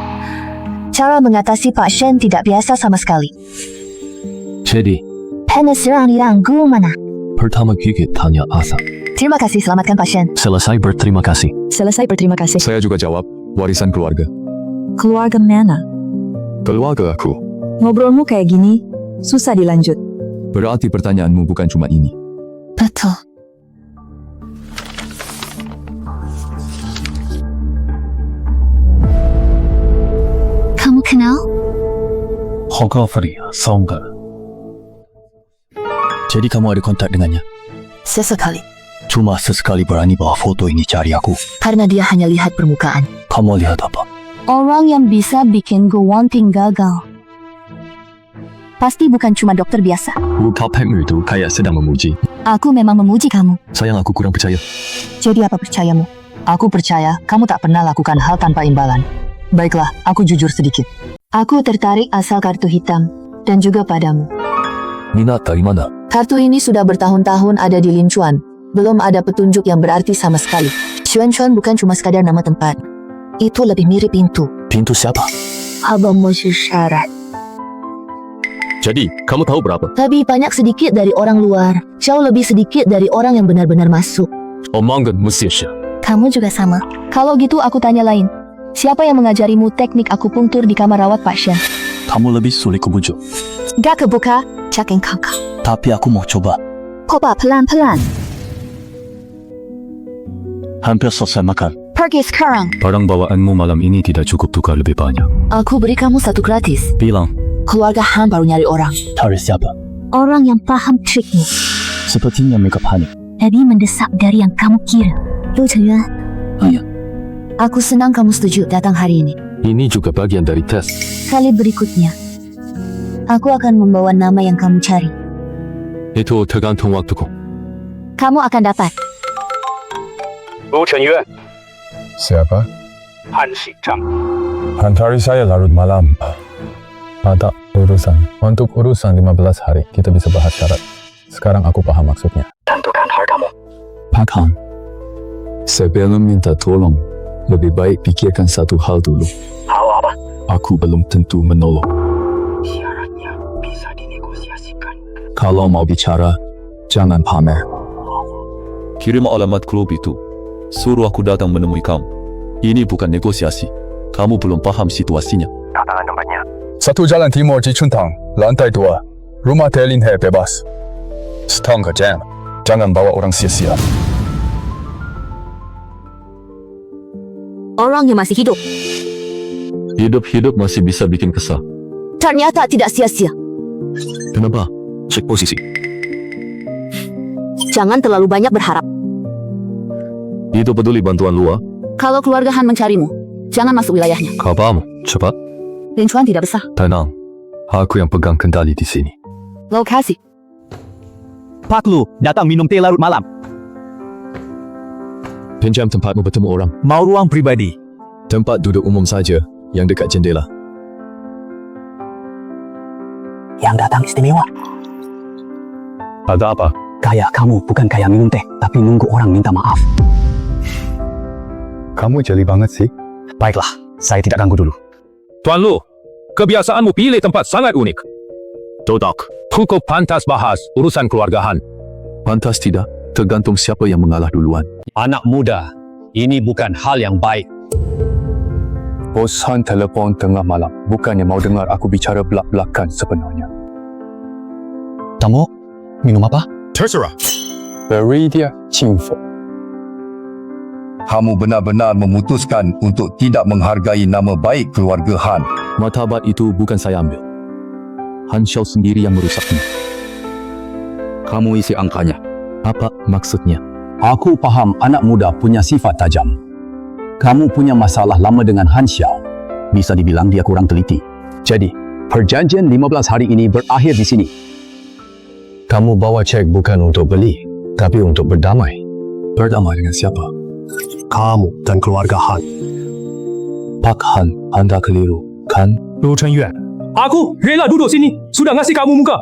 Cara mengatasi Pak Shen tidak biasa sama sekali. Jadi, Penasaran mana? pertama gigit tanya Asa. Terima kasih, selamatkan Pak Shen. Selesai berterima kasih. Selesai berterima kasih. Saya juga jawab, warisan keluarga. Keluarga mana? Keluarga aku. Ngobrolmu kayak gini, susah dilanjut. Berarti pertanyaanmu bukan cuma ini. Betul. Kamu kenal? Songga. Jadi kamu ada kontak dengannya? Sesekali. Cuma sesekali berani bawa foto ini cari aku. Karena dia hanya lihat permukaan. Kamu lihat apa? Orang yang bisa bikin Wanting gagal. Pasti bukan cuma dokter biasa. Kapeng itu kayak sedang memuji. Aku memang memuji kamu. Sayang aku kurang percaya. Jadi apa percayamu? Aku percaya kamu tak pernah lakukan hal tanpa imbalan. Baiklah, aku jujur sedikit. Aku tertarik asal kartu hitam. Dan juga padamu. Minat dari mana? Kartu ini sudah bertahun-tahun ada di Lin Chuan. Belum ada petunjuk yang berarti sama sekali. Xuan Chuan bukan cuma sekadar nama tempat. Itu lebih mirip pintu. Pintu siapa? Abang masih syarat. Jadi, kamu tahu berapa? Lebih banyak sedikit dari orang luar. Jauh lebih sedikit dari orang yang benar-benar masuk. Omangan Musisha. Kamu juga sama. Kalau gitu aku tanya lain. Siapa yang mengajarimu teknik akupunktur di kamar rawat Pak Shen? Kamu lebih sulit kebujuk. Gak kebuka, caking kakak. Tapi aku mau coba. Coba pelan-pelan. Hampir selesai makan. Pergi sekarang. Barang bawaanmu malam ini tidak cukup tukar lebih banyak. Aku beri kamu satu gratis. Bilang. Keluarga Han baru nyari orang. Cari siapa? Orang yang paham trikmu. Sepertinya mereka panik. Lebih mendesak dari yang kamu kira. Lu Chengyuan. Iya. Aku senang kamu setuju datang hari ini. Ini juga bagian dari tes. Kali berikutnya, aku akan membawa nama yang kamu cari. Itu tergantung waktuku. Kamu akan dapat. Bu Chenyuan. Siapa? Han Xingzhang. Hantari saya larut malam. Ada urusan. Untuk urusan 15 hari, kita bisa bahas syarat. Sekarang aku paham maksudnya. Tentukan hartamu. Pak Han, sebelum minta tolong, lebih baik pikirkan satu hal dulu. Hal apa? Aku belum tentu menolong. Syaratnya bisa dinegosiasikan. Kalau mau bicara, jangan pamer. Kirim alamat klub itu. Suruh aku datang menemui kamu. Ini bukan negosiasi. Kamu belum paham situasinya. Katakan tempatnya. 1 Jalan Timur Jichuntang, lantai 2. Rumah Telinhe bebas. Stang ke jam. Jangan bawa orang sia-sia. Orang yang masih hidup. Hidup-hidup masih bisa bikin kesal. Ternyata tidak sia-sia. Kenapa? Cek posisi. Jangan terlalu banyak berharap. Itu peduli bantuan luar. Kalau keluarga Han mencarimu, jangan masuk wilayahnya. Kabarmu, cepat. Lin Chuan tidak besar. Tenang. Aku yang pegang kendali di sini. Lokasi. Pak Lu, datang minum teh larut malam. Pinjam tempatmu bertemu orang. Mau ruang pribadi. Tempat duduk umum saja, yang dekat jendela. Yang datang istimewa. Ada apa? Gaya kamu bukan gaya minum teh, tapi nunggu orang minta maaf. Kamu jeli banget sih. Baiklah, saya tidak ganggu dulu. Tuan Lu, kebiasaanmu pilih tempat sangat unik. Todak. Cukup pantas bahas urusan keluarga Han. Pantas tidak, tergantung siapa yang mengalah duluan. Anak muda, ini bukan hal yang baik. Bos Han telepon tengah malam. Bukannya mau dengar aku bicara belak-belakan sebenarnya. Tamu, minum apa? Terserah. Beri dia info. Kamu benar-benar memutuskan untuk tidak menghargai nama baik keluarga Han. Martabat itu bukan saya ambil. Han Xiao sendiri yang merusaknya. Kamu isi angkanya. Apa maksudnya? Aku paham anak muda punya sifat tajam. Kamu punya masalah lama dengan Han Xiao. Bisa dibilang dia kurang teliti. Jadi, perjanjian 15 hari ini berakhir di sini. Kamu bawa cek bukan untuk beli, tapi untuk berdamai. Berdamai dengan siapa? Kamu dan keluarga Han. Pak Han, Anda keliru, kan? Lu Chenyuan, aku rela duduk sini. Sudah ngasih kamu muka.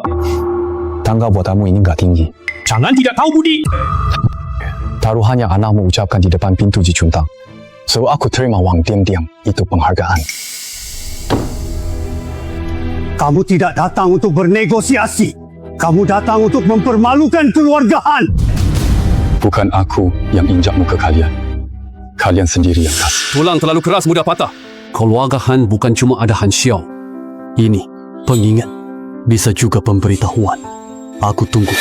Tangga buatanmu ini nggak tinggi. Jangan tidak tahu budi. Taruhan yang anakmu ucapkan di depan pintu Jichuntang. So aku terima wang diam-diam. Itu penghargaan. Kamu tidak datang untuk bernegosiasi. Kamu datang untuk mempermalukan keluarga Han. Bukan aku yang injak muka kalian. Kalian sendiri yang kasih. Tulang terlalu keras mudah patah. Keluarga Han bukan cuma ada Han Xiao. Ini pengingat, bisa juga pemberitahuan. Aku tunggu.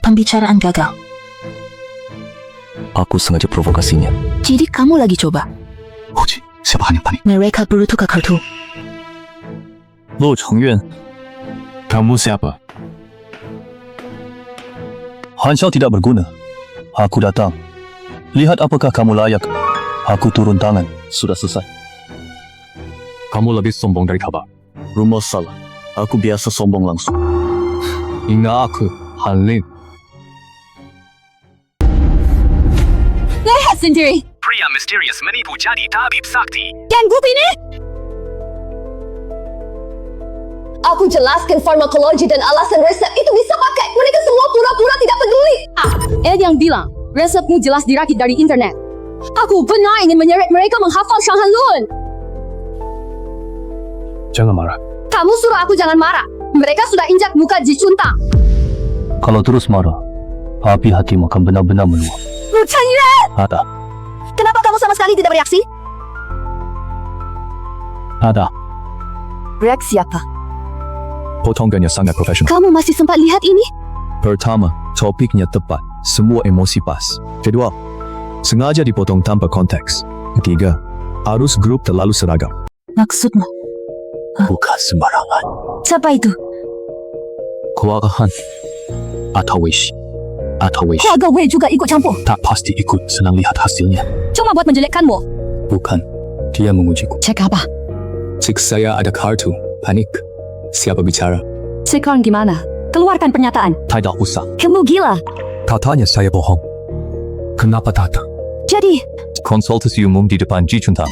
Pembicaraan gagal. Aku sengaja provokasinya. Jadi kamu lagi coba. Uji, siapa yang panik? Mereka bertukar kartu. Lu Chengyuan, kamu siapa? Han Xiao tidak berguna. Aku datang. Lihat apakah kamu layak. Aku turun tangan. Sudah selesai. Kamu lebih sombong dari kabar. Rumor salah. Aku biasa sombong langsung. Ingat aku, Han Lin. Lihat sendiri. Pria misterius menipu jadi tabib sakti. Ganggu ini. Aku jelaskan farmakologi dan alasan resep itu bisa pakai. Mereka semua pura-pura tidak peduli. Ed yang bilang, resepmu jelas dirakit dari internet. Aku benar ingin menyeret mereka menghafal Shanghan Lun. Jangan marah. Kamu suruh aku jangan marah. Mereka sudah injak muka Jichuntang. Kalau terus marah, api hatimu akan benar-benar meluap. Lu Chenyuan! Ada. Kenapa kamu sama sekali tidak bereaksi? Ada. Reaksi apa? Potongannya sangat profesional. Kamu masih sempat lihat ini? Pertama, topiknya tepat. Semua emosi pas. Kedua, sengaja dipotong tanpa konteks. Ketiga, arus grup terlalu seragam. Maksudmu? Bukan sembarangan. Siapa itu? Keluarga Han. Atau Wei. Keluarga Wei juga ikut campur. Tak pasti ikut, senang lihat hasilnya. Cuma buat menjelekkanmu. Bukan. Dia mengujiku. Cek apa? Cik saya ada kartu. Panik. Siapa bicara? Sekarang gimana? Keluarkan pernyataan. Tak usah. Kamu gila. Katanya saya bohong. Kenapa datang? Jadi, Konsultasi umum di depan Ji Chuntang.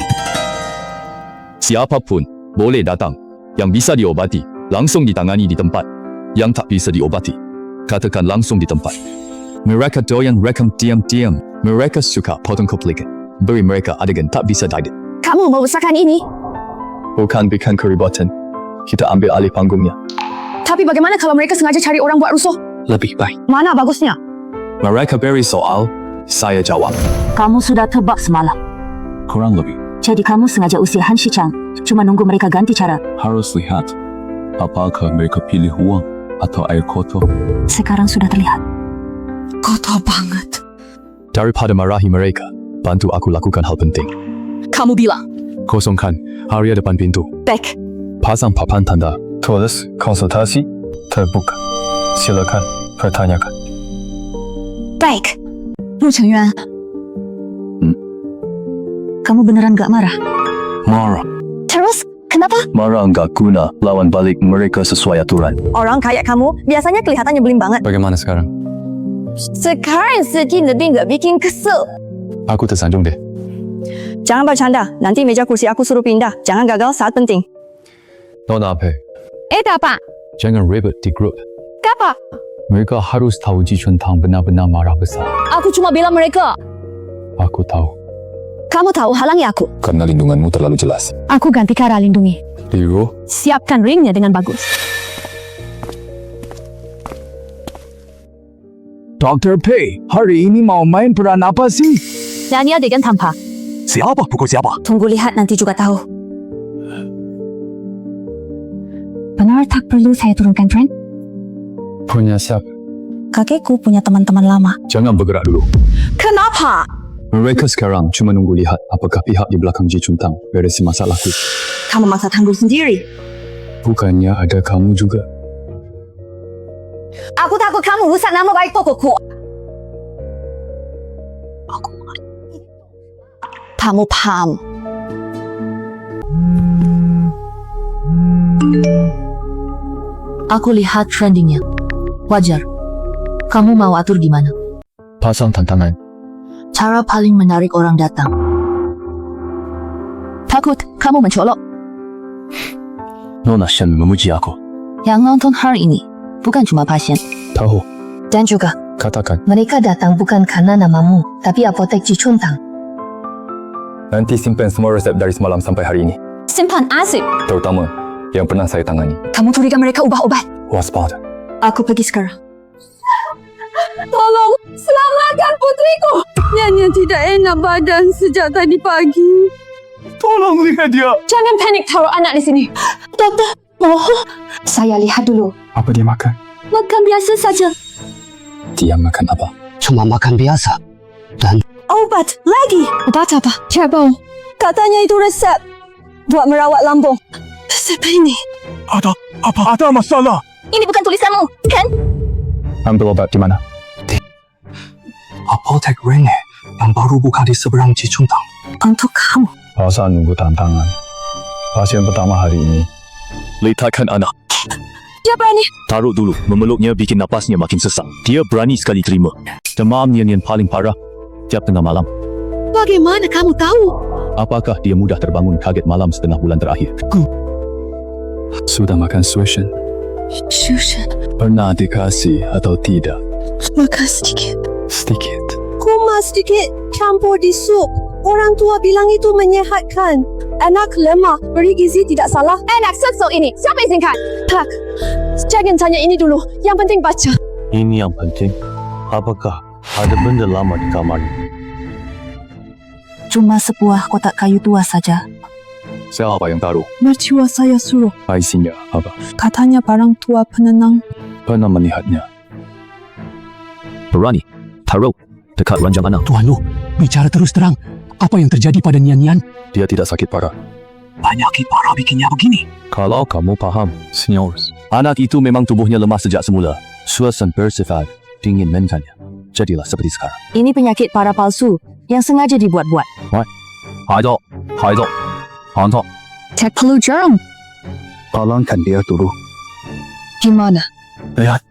Siapapun boleh datang. Yang bisa diobati, langsung ditangani di tempat. Yang tak bisa diobati, katakan langsung di tempat. Mereka doyan rekam diam-diam. Mereka suka potong komplikat. Beri mereka adegan tak bisa diedit. kamu membesarkan ini. Bukan bikin keribatan. Kita ambil alih panggungnya. Tapi bagaimana kalau mereka sengaja cari orang buat rusuh? Lebih baik. Mana bagusnya? Mereka beri soal, saya jawab. Kamu sudah tebak semalam. Kurang lebih. Jadi kamu sengaja usir Han Shichang. Cuma nunggu mereka ganti cara. Harus lihat. Apakah mereka pilih uang atau air kotor? Sekarang sudah terlihat. Kotor banget. Daripada marahi mereka, bantu aku lakukan hal penting. Kamu bilang. Kosongkan area depan pintu. Baik. Pasang papan tanda. Tulis konsultasi terbuka. Silakan pertanyakan. Baik. Lu Chengyuan. Kamu beneran gak marah? Marah. Terus, kenapa? Marah enggak guna lawan balik mereka sesuai aturan. Orang kayak kamu biasanya kelihatan nyebelin banget. Bagaimana sekarang? Sekarang sedih lebih nggak bikin kesel. Aku tersanjung deh. Jangan bercanda, nanti meja kursi aku suruh pindah. Jangan gagal saat penting. Nona Pei, Apa? jangan ribut di grup. Apa? Mereka harus tahu Ji Chuntang benar-benar marah besar. Aku cuma bilang mereka. Aku tahu. Kamu tahu halangi aku. Karena lindunganmu terlalu jelas. Aku ganti cara lindungi. Liru, Siapkan ringnya dengan bagus. Dr. Pei, hari ini mau main peran apa sih? Nyanyi adegan tanpa. Siapa pukul siapa? Tunggu lihat nanti juga tahu. Benar tak perlu saya turunkan trend? punya siapa? Kakekku punya teman-teman lama. Jangan bergerak dulu. Kenapa? Mereka sekarang cuma nunggu lihat apakah pihak di belakang Ji Chuntang beresi masalahku. Kamu maksa tangguh sendiri. Bukannya ada kamu juga? Aku takut kamu rusak nama baik tokoku. Kamu paham. Aku lihat trendingnya. Wajar. Kamu mau atur gimana? Pasang tantangan. Cara paling menarik orang datang. Takut kamu mencolok. Nona Shen memuji aku. Yang nonton hari ini bukan cuma pasien. Tahu. Dan juga Katakan. mereka datang bukan karena namamu, tapi apotek Ji Chuntang. Nanti simpan semua resep dari semalam sampai hari ini. Simpan arsip. Terutama yang pernah saya tangani. Kamu curiga mereka ubah obat. Waspada. Aku pergi sekarang. Tolong, selamatkan putriku. Nyanyi tidak enak badan sejak tadi pagi. Tolong lihat dia. Jangan panik taruh anak di sini. Dokter, mohon. Saya lihat dulu. Apa dia makan? Makan biasa saja. Dia makan apa? Cuma makan biasa. Dan Obat lagi. Obat apa? Cerbau. Katanya itu resep buat merawat lambung. Resep ini. Ada masalah. Ini bukan tulisanmu, kan? Ambil obat di mana? apotek Rene yang baru buka di seberang Ji Chuntang. Untuk kamu. Pasal nunggu tantangan. Pasien pertama hari ini. Letakkan anak. Dia berani. Taruh dulu. Memeluknya bikin napasnya makin sesak. Dia berani sekali terima. Demam yang paling parah. Tiap tengah malam. Bagaimana kamu tahu? Apakah dia mudah terbangun kaget malam setengah bulan terakhir? Sudah makan Sushen? Sushen. Pernah dikasih atau tidak? Makan sedikit. Sedikit. Kumas sedikit campur di sup. Orang tua bilang itu menyehatkan. Anak lemah, beri gizi tidak salah. Enak susu ini. Siapa izinkan? Tak. Jangan tanya ini dulu. Yang penting baca. Ini yang penting. Apakah ada benda lama di kamarnya? Cuma sebuah kotak kayu tua saja. Siapa yang taruh? Mertua saya suruh. Isinya apa? Katanya barang tua penenang. Pernah melihatnya? Berani. Taruh. Dekat ranjang anak. Tuan Lu, bicara terus terang. Apa yang terjadi pada Nian? Dia tidak sakit parah. Penyakit parah bikinnya begini. Kalau kamu paham, Seniors. Anak itu memang tubuhnya lemah sejak semula. Suasan bersifat dingin mentalnya. Jadilah seperti sekarang. Ini penyakit para palsu yang sengaja dibuat-buat. What? 孩子，孩子，孩子， Tak perlu jarang. Tolongkan dia dulu. Gimana? Lihat.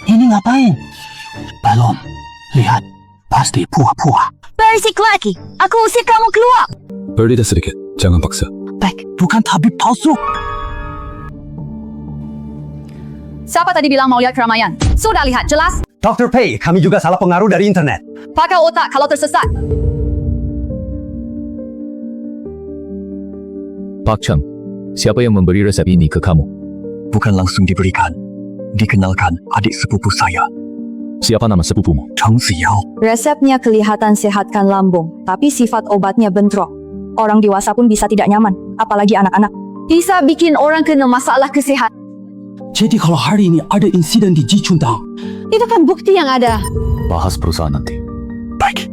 Ini ngapain? Belum. Lihat. Pasti pura-pura. Berisik lagi. Aku usir kamu keluar. Berdiri sedikit, jangan paksa. Baik. Bukan tabib palsu. Siapa tadi bilang mau lihat keramaian? Sudah lihat, jelas? Dr. Pei, kami juga salah pengaruh dari internet. Pakai otak kalau tersesat. Pak Cheng, siapa yang memberi resep ini ke kamu? Bukan langsung diberikan. Dikenalkan adik sepupu saya. Siapa nama sepupumu? Cheng Xiao. Resepnya kelihatan sehatkan lambung, tapi sifat obatnya bentrok. Orang dewasa pun bisa tidak nyaman, apalagi anak-anak. Bisa bikin orang kena masalah kesihatan. Jadi kalau hari ini ada insiden di Jichuntang, Itu kan bukti yang ada. Bahas perusahaan nanti. Baik.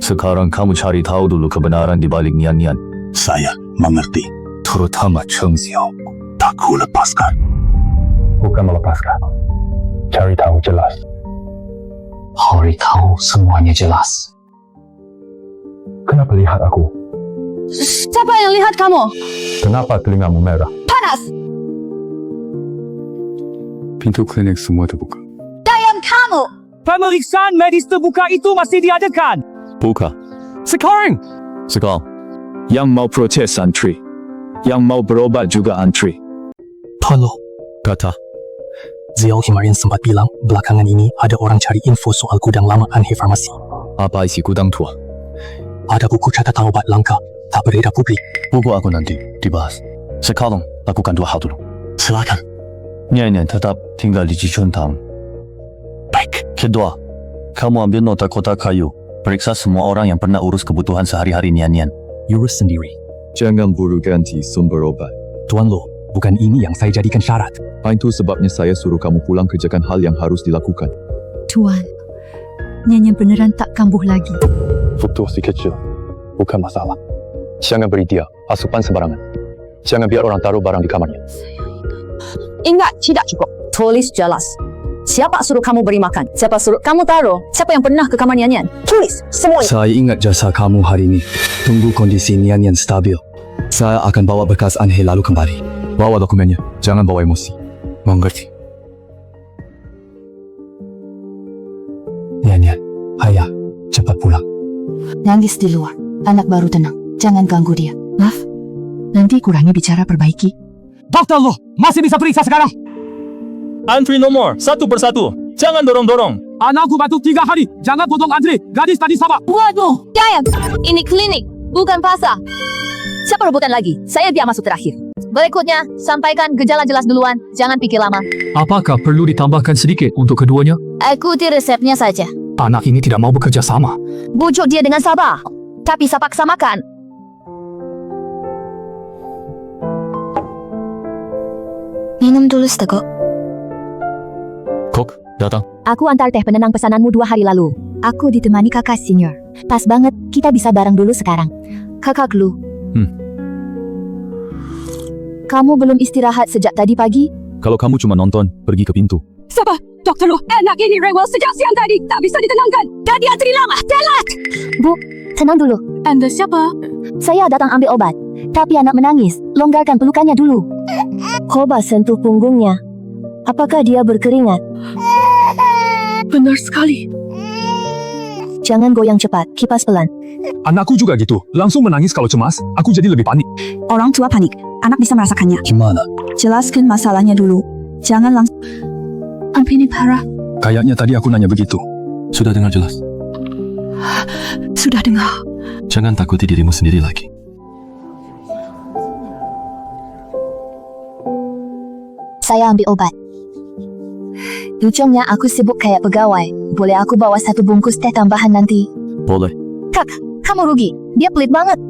Sekarang kamu cari tahu dulu kebenaran di balik nian-nian. Saya mengerti. Terutama Cheng Xiao. Tak ku lepaskan. Bukan melepaskan. Cari tahu jelas. Hari tahu semuanya jelas. Kenapa lihat aku? Siapa yang lihat kamu? Kenapa telingamu merah? Panas. Pintu klinik semua terbuka. Diam kamu. pemeriksaan medis terbuka itu masih diadakan. Buka. Sekarang. Sekarang. Yang mau protes antri. Yang mau berobat juga antri. Tolong. Kata. Ziao kemarin sempat bilang belakangan ini ada orang cari info soal gudang lama Anhe Farmasi. Apa isi gudang tua? Ada buku catatan obat langka, tak beredar publik. Buku aku nanti dibahas. Sekarang lakukan 2 hal dulu. Silakan. Nian-nian tetap tinggal di Jichuntang. Baik. Kedua, kamu ambil nota kotak kayu. Periksa semua orang yang pernah urus kebutuhan sehari-hari Nian-nian. Urus sendiri. Jangan buru ganti sumber obat. Tuan Lo, bukan ini yang saya jadikan syarat. Itu sebabnya saya suruh kamu pulang kerjakan hal yang harus dilakukan. Tuan, Nyanyi beneran tak kambuh lagi. Fluktuasi kecil. Bukan masalah. Jangan beri dia asupan sembarangan. Jangan biar orang taruh barang di kamarnya. Ingat, tidak cukup. Tulis jelas. Siapa suruh kamu beri makan? Siapa suruh kamu taruh? Siapa yang pernah ke kamar Nian-nian? Tulis semuanya. Saya ingat jasa kamu hari ini. Tunggu kondisi Nian-nian stabil. Saya akan bawa berkas Anhe lalu kembali. Bawa dokumennya. Jangan bawa emosi. Mengerti. Nian-nian, ayah, cepat pulang. Nangis di luar. Anak baru tenang. Jangan ganggu dia. Maaf. Nanti kurangi bicara perbaiki. Dokter Lo, masih bisa periksa sekarang. Antri nomor, satu persatu. Jangan dorong-dorong. Anakku batuk 3 hari. Jangan potong antri. Gadis tadi sabar. Waduh, Jaya, ini klinik, bukan pasar. Siapa rebutan lagi? Saya biar masuk terakhir. Berikutnya, sampaikan gejala jelas duluan. Jangan pikir lama. Apakah perlu ditambahkan sedikit untuk keduanya? Ikuti resepnya saja. Anak ini tidak mau bekerja sama. Bujuk dia dengan sabar. Tapi saya paksa makan. Minum dulu seteguk. Kok, datang. Aku antar teh penenang pesananmu 2 hari lalu. Aku ditemani kakak senior. Pas banget, kita bisa bareng dulu sekarang. Kakak Lu. Kamu belum istirahat sejak tadi pagi? Kalau kamu cuma nonton, pergi ke pintu. Sabar, Dokter Lu. Anak ini rewel sejak siang tadi. Tak bisa ditenangkan. Dan dia antri lama. Telat. Bu, tenang dulu. Anda siapa? Saya datang ambil obat. Tapi anak menangis. Longgarkan pelukannya dulu. Coba sentuh punggungnya. Apakah dia berkeringat? Benar sekali. Jangan goyang cepat. Kipas pelan. Anakku juga gitu. Langsung menangis kalau cemas. Aku jadi lebih panik. Orang tua panik, anak bisa merasakannya. Gimana? Jelaskan masalahnya dulu. Jangan langsung. Ini parah. Kayaknya tadi aku nanya begitu. Sudah dengar jelas? Sudah dengar. Jangan takuti dirimu sendiri lagi. Saya ambil obat. Ujungnya aku sibuk kayak pegawai. Boleh aku bawa 1 bungkus teh tambahan nanti? Boleh. Kak, kamu rugi. Dia pelit banget.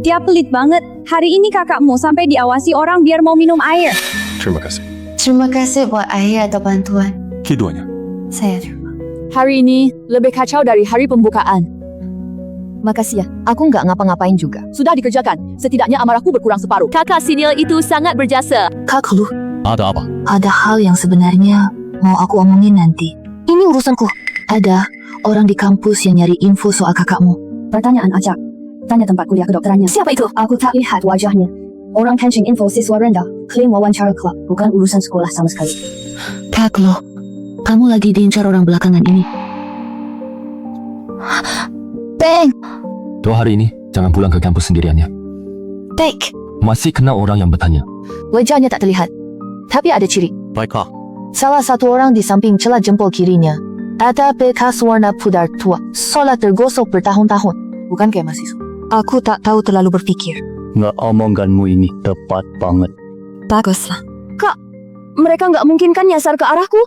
Dia pelit banget. Hari ini kakakmu sampai diawasi orang biar mau minum air. Terima kasih. Terima kasih buat air atau bantuan. Keduanya. Saya terima. Hari ini lebih kacau dari hari pembukaan. Makasih ya, aku nggak ngapa-ngapain juga. Sudah dikerjakan, setidaknya amarahku berkurang separuh. Kakak senior itu sangat berjasa. Kak Lu, Ada apa? ada hal yang sebenarnya mau aku omongin nanti. Ini urusanku. Ada orang di kampus yang nyari info soal kakakmu. Pertanyaan acak. Tanya tempat kuliah kedokterannya. Siapa itu? Aku tak lihat wajahnya. Orang catching info siswa rendah. Klaim wawancara kelab. Bukan urusan sekolah sama sekali. Kak lo, kamu lagi diincar orang belakangan ini. Peng! Tuh hari ini, jangan pulang ke kampus sendirian ya. Tek! Masih kena orang yang bertanya. Wajahnya tak terlihat. Tapi ada ciri. Baiklah. Salah satu orang di samping celah jempol kirinya ada bekas warna pudar tua. Solat tergosok bertahun-tahun. Bukan kayak mahasiswa. Aku tak tahu terlalu berfikir. Nggak omonganmu ini tepat banget. Baguslah. Kak, mereka nggak mungkin kan nyasar ke arahku?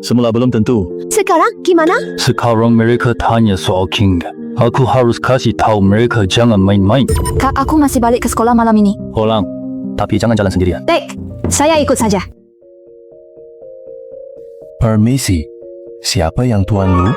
Semula belum tentu. Sekarang gimana? Sekarang mereka tanya soal King. Aku harus kasih tahu mereka jangan main-main. Kak, aku masih balik ke sekolah malam ini. Pulang. Tapi jangan jalan sendirian. Tek, saya ikut saja. Permisi. Siapa yang Tuan Lu?